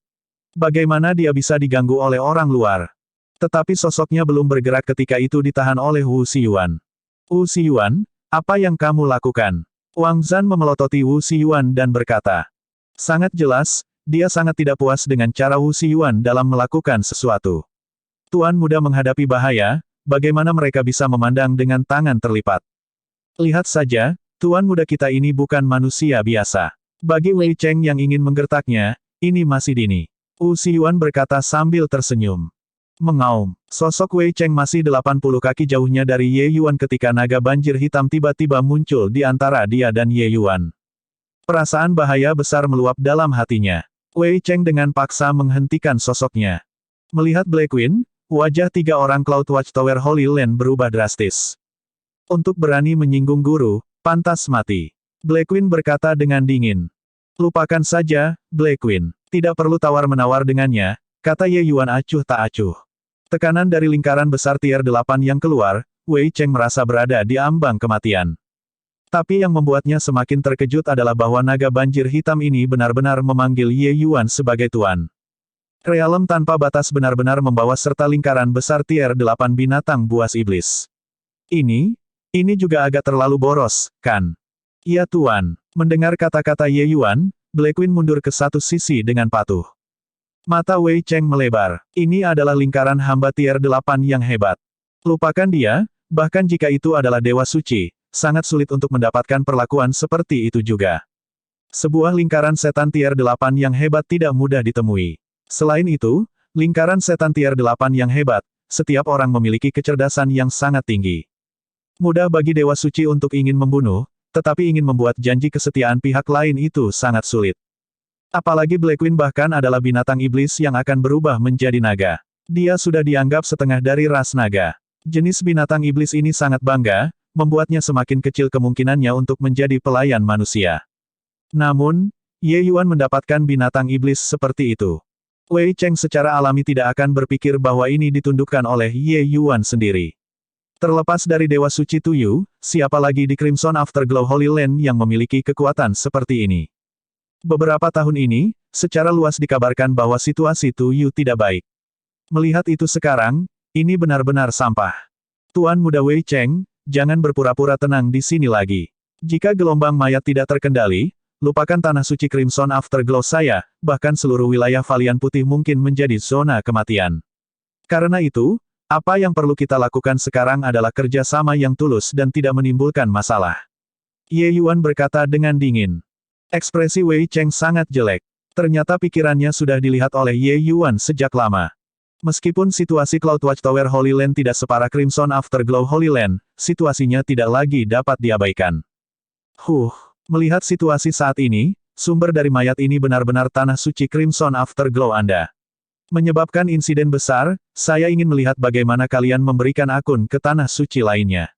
Speaker 1: Bagaimana dia bisa diganggu oleh orang luar? Tetapi sosoknya belum bergerak ketika itu ditahan oleh Wu Xiyuan. Wu Xiyuan, apa yang kamu lakukan? Wang Zhan memelototi Wu Xiyuan dan berkata. Sangat jelas, dia sangat tidak puas dengan cara Wu Xiyuan dalam melakukan sesuatu. Tuan Muda menghadapi bahaya, bagaimana mereka bisa memandang dengan tangan terlipat? Lihat saja, Tuan Muda kita ini bukan manusia biasa. Bagi Wei Cheng yang ingin menggertaknya, ini masih dini. Wu Xiyuan berkata sambil tersenyum. Mengaum. Sosok Wei Cheng masih 80 kaki jauhnya dari Ye Yuan ketika naga banjir hitam tiba-tiba muncul di antara dia dan Ye Yuan. Perasaan bahaya besar meluap dalam hatinya. Wei Cheng dengan paksa menghentikan sosoknya. Melihat Black Queen, wajah 3 orang Cloud Watchtower Holy Land berubah drastis. Untuk berani menyinggung guru, pantas mati. Black Queen berkata dengan dingin. Lupakan saja, Black Queen. Tidak perlu tawar-menawar dengannya, kata Ye Yuan acuh tak acuh. Tekanan dari lingkaran besar tier 8 yang keluar, Wei Cheng merasa berada di ambang kematian. Tapi yang membuatnya semakin terkejut adalah bahwa naga banjir hitam ini benar-benar memanggil Ye Yuan sebagai tuan. Realem tanpa batas benar-benar membawa serta lingkaran besar tier 8 binatang buas iblis. Ini juga agak terlalu boros, kan? Iya tuan. Mendengar kata-kata Ye Yuan, Black Queen mundur ke satu sisi dengan patuh. Mata Wei Cheng melebar. Ini adalah lingkaran hamba tier 8 yang hebat. Lupakan dia, bahkan jika itu adalah dewa suci, sangat sulit untuk mendapatkan perlakuan seperti itu juga. Sebuah lingkaran setan tier 8 yang hebat tidak mudah ditemui. Selain itu, lingkaran setan tier 8 yang hebat, setiap orang memiliki kecerdasan yang sangat tinggi. Mudah bagi dewa suci untuk ingin membunuh, tetapi ingin membuat janji kesetiaan pihak lain itu sangat sulit. Apalagi Black Queen bahkan adalah binatang iblis yang akan berubah menjadi naga. Dia sudah dianggap setengah dari ras naga. Jenis binatang iblis ini sangat bangga, membuatnya semakin kecil kemungkinannya untuk menjadi pelayan manusia. Namun, Ye Yuan mendapatkan binatang iblis seperti itu. Wei Cheng secara alami tidak akan berpikir bahwa ini ditundukkan oleh Ye Yuan sendiri. Terlepas dari Dewa Suci Tuyu, siapa lagi di Crimson Afterglow Holy Land yang memiliki kekuatan seperti ini? Beberapa tahun ini, secara luas dikabarkan bahwa situasi Tuyu tidak baik. Melihat itu sekarang, ini benar-benar sampah. Tuan Muda Wei Cheng, jangan berpura-pura tenang di sini lagi. Jika gelombang mayat tidak terkendali, lupakan tanah suci Crimson Afterglow saya, bahkan seluruh wilayah Valian Putih mungkin menjadi zona kematian. Karena itu, apa yang perlu kita lakukan sekarang adalah kerja sama yang tulus dan tidak menimbulkan masalah. Ye Yuan berkata dengan dingin. Ekspresi Wei Cheng sangat jelek. Ternyata pikirannya sudah dilihat oleh Ye Yuan sejak lama. Meskipun situasi Cloud Watchtower Holy Land tidak separah Crimson Afterglow Holy Land, situasinya tidak lagi dapat diabaikan. Melihat situasi saat ini, sumber dari mayat ini benar-benar tanah suci Crimson Afterglow Anda. Menyebabkan insiden besar, saya ingin melihat bagaimana kalian memberikan akun ke tanah suci lainnya.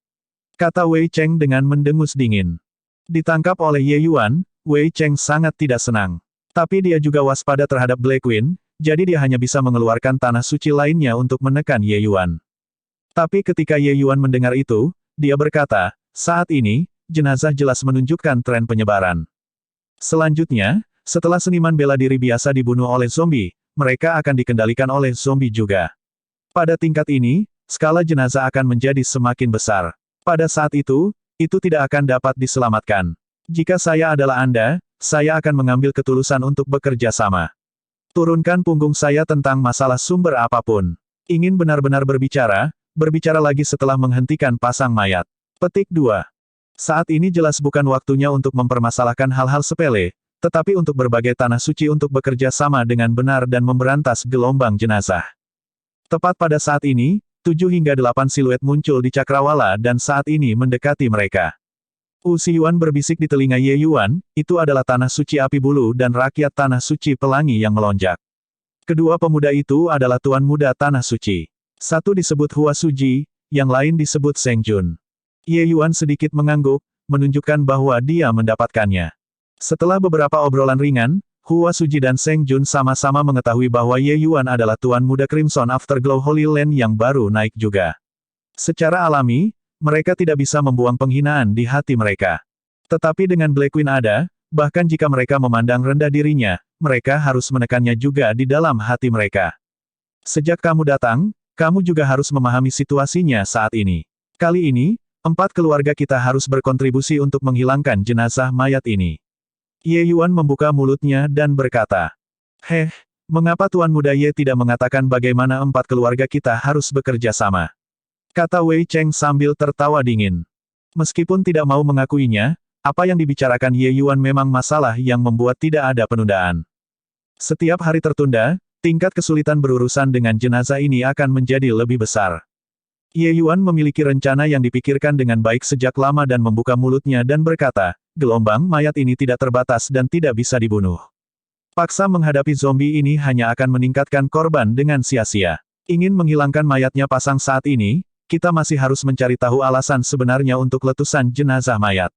Speaker 1: Kata Wei Cheng dengan mendengus dingin. Ditangkap oleh Ye Yuan, Wei Cheng sangat tidak senang. Tapi dia juga waspada terhadap Black Queen, jadi dia hanya bisa mengeluarkan tanah suci lainnya untuk menekan Ye Yuan. Tapi ketika Ye Yuan mendengar itu, dia berkata, saat ini, jenazah jelas menunjukkan tren penyebaran. Selanjutnya, setelah seniman bela diri biasa dibunuh oleh zombie, mereka akan dikendalikan oleh zombie juga. Pada tingkat ini, skala jenazah akan menjadi semakin besar. Pada saat itu tidak akan dapat diselamatkan. Jika saya adalah Anda, saya akan mengambil ketulusan untuk bekerja sama. Turunkan punggung saya tentang masalah sumber apapun. Ingin benar-benar berbicara lagi setelah menghentikan pasang mayat. Petik 2. Saat ini jelas bukan waktunya untuk mempermasalahkan hal-hal sepele, tetapi untuk berbagai tanah suci untuk bekerja sama dengan benar dan memberantas gelombang jenazah. Tepat pada saat ini, 7 hingga 8 siluet muncul di cakrawala dan saat ini mendekati mereka. Wu Xiyuan berbisik di telinga Ye Yuan, itu adalah tanah suci api bulu dan rakyat tanah suci pelangi yang melonjak. Kedua pemuda itu adalah tuan muda tanah suci. Satu disebut Hua Suji, yang lain disebut Seng Jun. Ye Yuan sedikit mengangguk, menunjukkan bahwa dia mendapatkannya. Setelah beberapa obrolan ringan, Hua Suji dan Seng Jun sama-sama mengetahui bahwa Ye Yuan adalah tuan muda Crimson Afterglow Holy Land yang baru naik juga. Secara alami, mereka tidak bisa membuang penghinaan di hati mereka. Tetapi dengan Black Queen ada, bahkan jika mereka memandang rendah dirinya, mereka harus menekannya juga di dalam hati mereka. Sejak kamu datang, kamu juga harus memahami situasinya saat ini. Kali ini, 4 keluarga kita harus berkontribusi untuk menghilangkan jenazah mayat ini. Ye Yuan membuka mulutnya dan berkata, mengapa Tuan Muda Ye tidak mengatakan bagaimana 4 keluarga kita harus bekerja sama? Kata Wei Cheng sambil tertawa dingin. Meskipun tidak mau mengakuinya, apa yang dibicarakan Ye Yuan memang masalah yang membuat tidak ada penundaan. Setiap hari tertunda, tingkat kesulitan berurusan dengan jenazah ini akan menjadi lebih besar. Ye Yuan memiliki rencana yang dipikirkan dengan baik sejak lama dan membuka mulutnya dan berkata, gelombang mayat ini tidak terbatas dan tidak bisa dibunuh. Paksa menghadapi zombie ini hanya akan meningkatkan korban dengan sia-sia. Ingin menghilangkan mayatnya pasang saat ini, kita masih harus mencari tahu alasan sebenarnya untuk letusan jenazah mayat.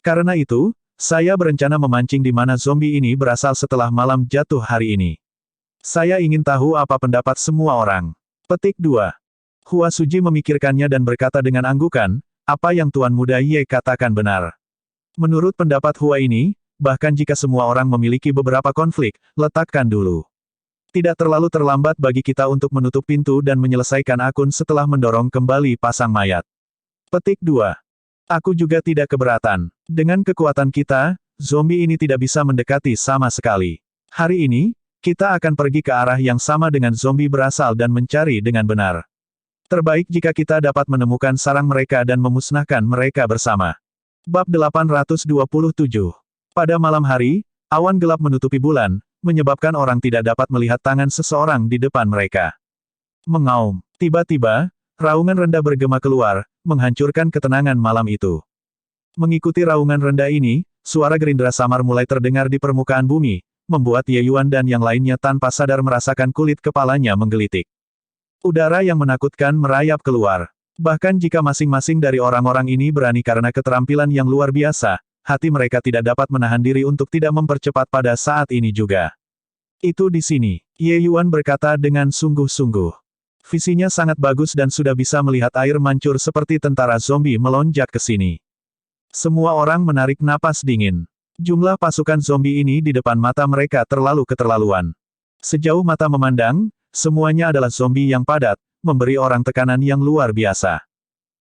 Speaker 1: Karena itu, saya berencana memancing di mana zombie ini berasal setelah malam jatuh hari ini. Saya ingin tahu apa pendapat semua orang. Petik 2. Hua Suji memikirkannya dan berkata dengan anggukan, apa yang Tuan Muda Ye katakan benar. Menurut pendapat Hua ini, bahkan jika semua orang memiliki beberapa konflik, letakkan dulu. Tidak terlalu terlambat bagi kita untuk menutup pintu dan menyelesaikan akun setelah mendorong kembali pasang mayat. Petik 2. Aku juga tidak keberatan. Dengan kekuatan kita, zombie ini tidak bisa mendekati sama sekali. Hari ini, kita akan pergi ke arah yang sama dengan zombie berasal dan mencari dengan benar. Terbaik jika kita dapat menemukan sarang mereka dan memusnahkan mereka bersama. Bab 827. Pada malam hari, awan gelap menutupi bulan, menyebabkan orang tidak dapat melihat tangan seseorang di depan mereka. Mengaum. Tiba-tiba, raungan rendah bergema keluar, menghancurkan ketenangan malam itu. Mengikuti raungan rendah ini, suara gerindra samar mulai terdengar di permukaan bumi, membuat Ye Yuan dan yang lainnya tanpa sadar merasakan kulit kepalanya menggelitik. Udara yang menakutkan merayap keluar. Bahkan jika masing-masing dari orang-orang ini berani karena keterampilan yang luar biasa, hati mereka tidak dapat menahan diri untuk tidak mempercepat pada saat ini juga. Itu di sini, Ye Yuan berkata dengan sungguh-sungguh. Visinya sangat bagus dan sudah bisa melihat air mancur seperti tentara zombie melonjak ke sini. Semua orang menarik napas dingin. Jumlah pasukan zombie ini di depan mata mereka terlalu keterlaluan. Sejauh mata memandang, semuanya adalah zombie yang padat, memberi orang tekanan yang luar biasa.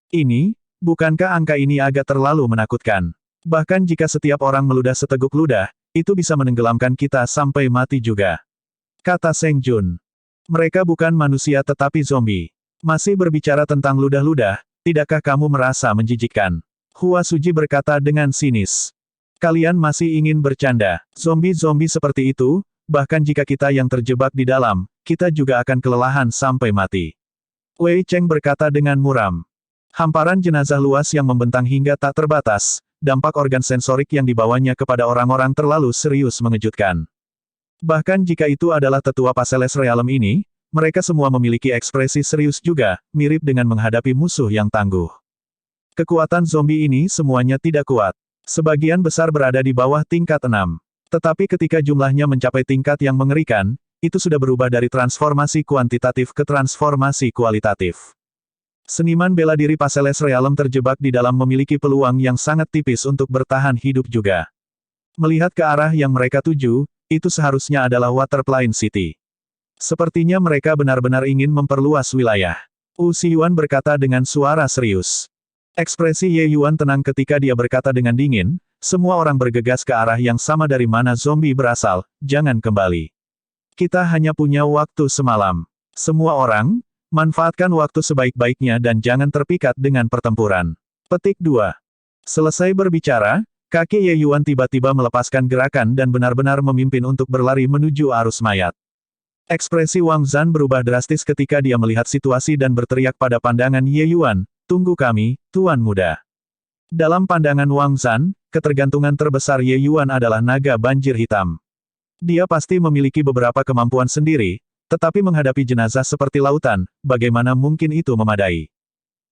Speaker 1: Ini, bukankah angka ini agak terlalu menakutkan? Bahkan jika setiap orang meludah seteguk ludah, itu bisa menenggelamkan kita sampai mati juga. Kata Seng Jun. Mereka bukan manusia tetapi zombie. Masih berbicara tentang ludah-ludah, tidakkah kamu merasa menjijikkan? Hua Suji berkata dengan sinis. Kalian masih ingin bercanda. Zombie-zombie seperti itu, bahkan jika kita yang terjebak di dalam, kita juga akan kelelahan sampai mati. Wei Cheng berkata dengan muram. Hamparan jenazah luas yang membentang hingga tak terbatas, dampak organ sensorik yang dibawanya kepada orang-orang terlalu serius mengejutkan. Bahkan jika itu adalah tetua Passeles Realm ini, mereka semua memiliki ekspresi serius juga, mirip dengan menghadapi musuh yang tangguh. Kekuatan zombie ini semuanya tidak kuat. Sebagian besar berada di bawah tingkat 6. Tetapi ketika jumlahnya mencapai tingkat yang mengerikan, itu sudah berubah dari transformasi kuantitatif ke transformasi kualitatif. Seniman bela diri Passeles Realm terjebak di dalam memiliki peluang yang sangat tipis untuk bertahan hidup juga. Melihat ke arah yang mereka tuju, itu seharusnya adalah Waterplane City. Sepertinya mereka benar-benar ingin memperluas wilayah. Wu Xiyuan berkata dengan suara serius. Ekspresi Ye Yuan tenang ketika dia berkata dengan dingin, semua orang bergegas ke arah yang sama dari mana zombie berasal, jangan kembali. Kita hanya punya waktu semalam. Semua orang, manfaatkan waktu sebaik-baiknya dan jangan terpikat dengan pertempuran. Petik 2. Selesai berbicara, kaki Ye Yuan tiba-tiba melepaskan gerakan dan benar-benar memimpin untuk berlari menuju arus mayat. Ekspresi Wang Zhan berubah drastis ketika dia melihat situasi dan berteriak pada pandangan Ye Yuan, "Tunggu kami, Tuan Muda." Dalam pandangan Wang Zhan, ketergantungan terbesar Ye Yuan adalah naga banjir hitam. Dia pasti memiliki beberapa kemampuan sendiri, tetapi menghadapi jenazah seperti lautan, bagaimana mungkin itu memadai?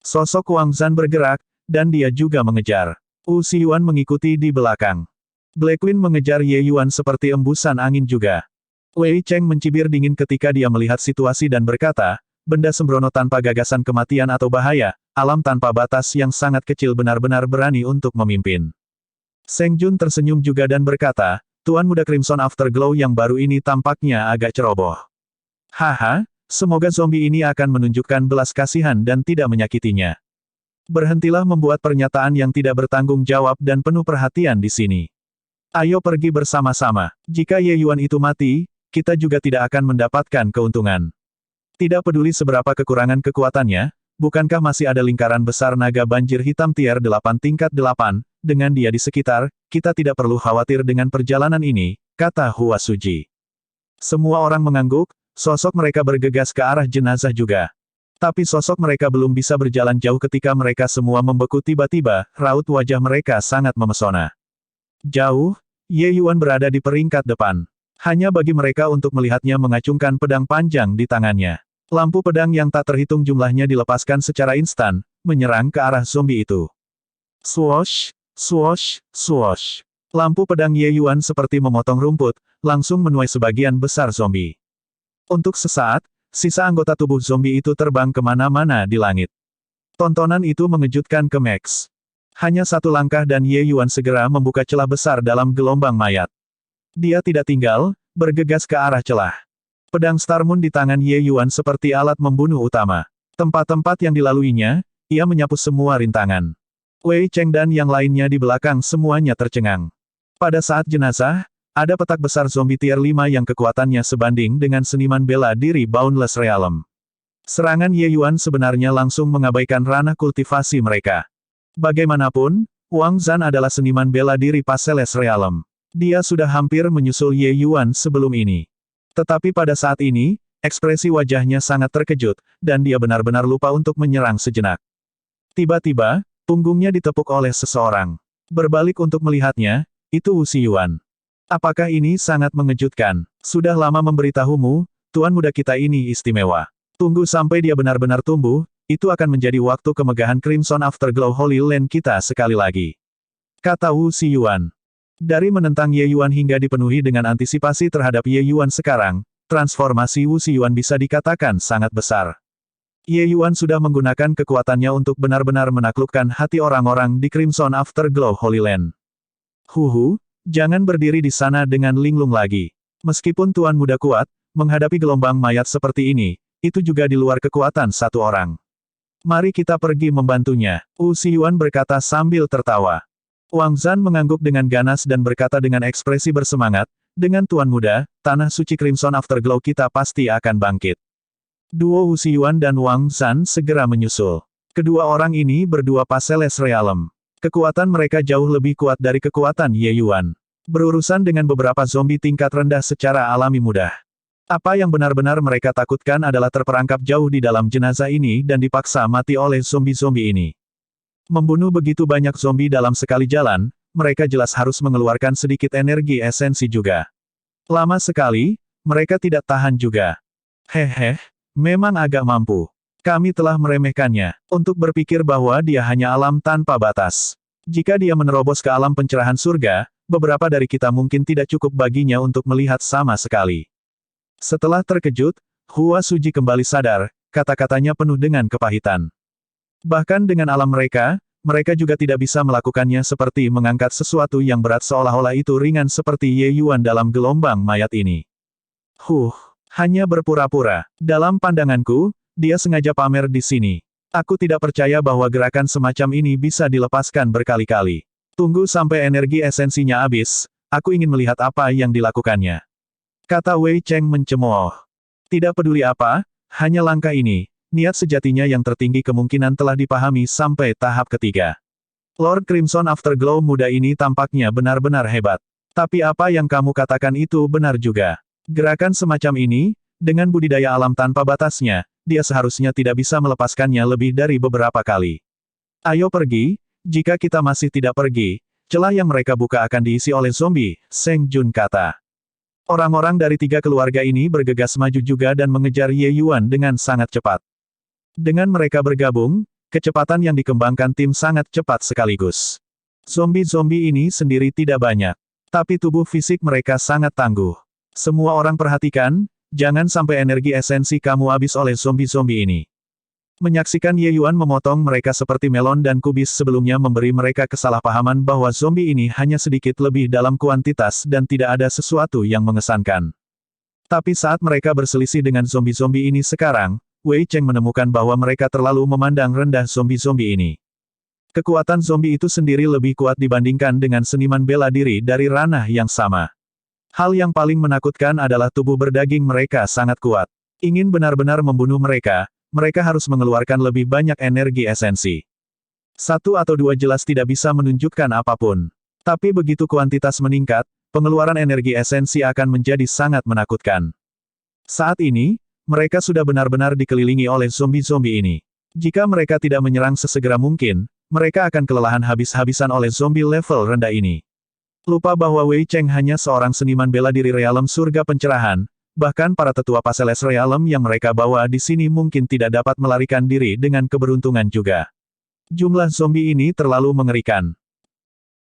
Speaker 1: Sosok Wang Zhan bergerak, dan dia juga mengejar. Wu Xiyuan mengikuti di belakang. Blackwing mengejar Ye Yuan seperti embusan angin juga. Wei Cheng mencibir dingin ketika dia melihat situasi dan berkata, benda sembrono tanpa gagasan kematian atau bahaya, alam tanpa batas yang sangat kecil benar-benar berani untuk memimpin. Seng Jun tersenyum juga dan berkata, Tuan Muda Crimson Afterglow yang baru ini tampaknya agak ceroboh. Haha, semoga zombie ini akan menunjukkan belas kasihan dan tidak menyakitinya. Berhentilah membuat pernyataan yang tidak bertanggung jawab dan penuh perhatian di sini. Ayo pergi bersama-sama. Jika Ye Yuan itu mati, kita juga tidak akan mendapatkan keuntungan. Tidak peduli seberapa kekurangan kekuatannya, bukankah masih ada lingkaran besar naga banjir hitam tier 8 tingkat 8, dengan dia di sekitar, kita tidak perlu khawatir dengan perjalanan ini, kata Hua Suji. Semua orang mengangguk. Sosok mereka bergegas ke arah jenazah juga. Tapi sosok mereka belum bisa berjalan jauh ketika mereka semua membeku tiba-tiba, raut wajah mereka sangat memesona. Jauh, Ye Yuan berada di peringkat depan. Hanya bagi mereka untuk melihatnya mengacungkan pedang panjang di tangannya. Lampu pedang yang tak terhitung jumlahnya dilepaskan secara instan, menyerang ke arah zombie itu. Swoosh, swoosh, swoosh. Lampu pedang Ye Yuan seperti memotong rumput, langsung menuai sebagian besar zombie. Untuk sesaat, sisa anggota tubuh zombie itu terbang kemana-mana di langit. Tontonan itu mengejutkan ke Max. Hanya satu langkah dan Ye Yuan segera membuka celah besar dalam gelombang mayat. Dia tidak tinggal, bergegas ke arah celah. Pedang Star Moon di tangan Ye Yuan seperti alat membunuh utama. Tempat-tempat yang dilaluinya, ia menyapu semua rintangan. Wei Cheng dan yang lainnya di belakang semuanya tercengang. Pada saat jenazah, ada petak besar zombie tier 5 yang kekuatannya sebanding dengan seniman bela diri Boundless Realm. Serangan Ye Yuan sebenarnya langsung mengabaikan ranah kultivasi mereka. Bagaimanapun, Wang Zhan adalah seniman bela diri Passeles Realm. Dia sudah hampir menyusul Ye Yuan sebelum ini. Tetapi pada saat ini, ekspresi wajahnya sangat terkejut, dan dia benar-benar lupa untuk menyerang sejenak. Tiba-tiba, punggungnya ditepuk oleh seseorang. Berbalik untuk melihatnya, itu Wu Xiyuan. Apakah ini sangat mengejutkan? Sudah lama memberitahumu, Tuan Muda kita ini istimewa. Tunggu sampai dia benar-benar tumbuh, itu akan menjadi waktu kemegahan Crimson Afterglow Holy Land kita sekali lagi. Kata Wu Xiyuan. Dari menentang Ye Yuan hingga dipenuhi dengan antisipasi terhadap Ye Yuan sekarang, transformasi Wu Xiyuan bisa dikatakan sangat besar. Ye Yuan sudah menggunakan kekuatannya untuk benar-benar menaklukkan hati orang-orang di Crimson Afterglow Holy Land. Huhu. Jangan berdiri di sana dengan linglung lagi. Meskipun Tuan Muda kuat, menghadapi gelombang mayat seperti ini, itu juga di luar kekuatan satu orang. Mari kita pergi membantunya, Wu Xiyuan berkata sambil tertawa. Wang Zhan mengangguk dengan ganas dan berkata dengan ekspresi bersemangat, dengan Tuan Muda, tanah suci Crimson Afterglow kita pasti akan bangkit. Duo Wu Xiyuan dan Wang Zhan segera menyusul. Kedua orang ini berdua Passeles Realm. Kekuatan mereka jauh lebih kuat dari kekuatan Ye Yuan. Berurusan dengan beberapa zombie tingkat rendah secara alami mudah. Apa yang benar-benar mereka takutkan adalah terperangkap jauh di dalam jenazah ini dan dipaksa mati oleh zombie-zombie ini. Membunuh begitu banyak zombie dalam sekali jalan, mereka jelas harus mengeluarkan sedikit energi esensi juga. Lama sekali, mereka tidak tahan juga. Hehe, memang agak mampu. Kami telah meremehkannya, untuk berpikir bahwa dia hanya alam tanpa batas. Jika dia menerobos ke alam pencerahan surga, beberapa dari kita mungkin tidak cukup baginya untuk melihat sama sekali. Setelah terkejut, Hua Suji kembali sadar, kata-katanya penuh dengan kepahitan. Bahkan dengan alam mereka, mereka juga tidak bisa melakukannya seperti mengangkat sesuatu yang berat seolah-olah itu ringan seperti Ye Yuan dalam gelombang mayat ini. Hanya berpura-pura. Dalam pandanganku, dia sengaja pamer di sini. Aku tidak percaya bahwa gerakan semacam ini bisa dilepaskan berkali-kali. Tunggu sampai energi esensinya habis, aku ingin melihat apa yang dilakukannya. Kata Wei Cheng mencemooh. Tidak peduli apa, hanya langkah ini. Niat sejatinya yang tertinggi kemungkinan telah dipahami sampai tahap ketiga. Lord Crimson Afterglow muda ini tampaknya benar-benar hebat. Tapi apa yang kamu katakan itu benar juga. Gerakan semacam ini, dengan budidaya alam tanpa batasnya, dia seharusnya tidak bisa melepaskannya lebih dari beberapa kali. Ayo pergi, jika kita masih tidak pergi, celah yang mereka buka akan diisi oleh zombie, Seng Jun kata. Orang-orang dari tiga keluarga ini bergegas maju juga dan mengejar Ye Yuan dengan sangat cepat. Dengan mereka bergabung, kecepatan yang dikembangkan tim sangat cepat sekaligus. Zombie-zombie ini sendiri tidak banyak, tapi tubuh fisik mereka sangat tangguh. Semua orang perhatikan, jangan sampai energi esensi kamu habis oleh zombie-zombie ini. Menyaksikan Ye Yuan memotong mereka seperti melon dan kubis sebelumnya memberi mereka kesalahpahaman bahwa zombie ini hanya sedikit lebih dalam kuantitas dan tidak ada sesuatu yang mengesankan. Tapi saat mereka berselisih dengan zombie-zombie ini sekarang, Wei Cheng menemukan bahwa mereka terlalu memandang rendah zombie-zombie ini. Kekuatan zombie itu sendiri lebih kuat dibandingkan dengan seniman bela diri dari ranah yang sama. Hal yang paling menakutkan adalah tubuh berdaging mereka sangat kuat. Ingin benar-benar membunuh mereka, mereka harus mengeluarkan lebih banyak energi esensi. Satu atau dua jelas tidak bisa menunjukkan apapun. Tapi begitu kuantitas meningkat, pengeluaran energi esensi akan menjadi sangat menakutkan. Saat ini, mereka sudah benar-benar dikelilingi oleh zombie-zombie ini. Jika mereka tidak menyerang sesegera mungkin, mereka akan kelelahan habis-habisan oleh zombie level rendah ini. Lupa bahwa Wei Cheng hanya seorang seniman bela diri realem surga pencerahan, bahkan para tetua Paseles realem yang mereka bawa di sini mungkin tidak dapat melarikan diri dengan keberuntungan juga. Jumlah zombie ini terlalu mengerikan.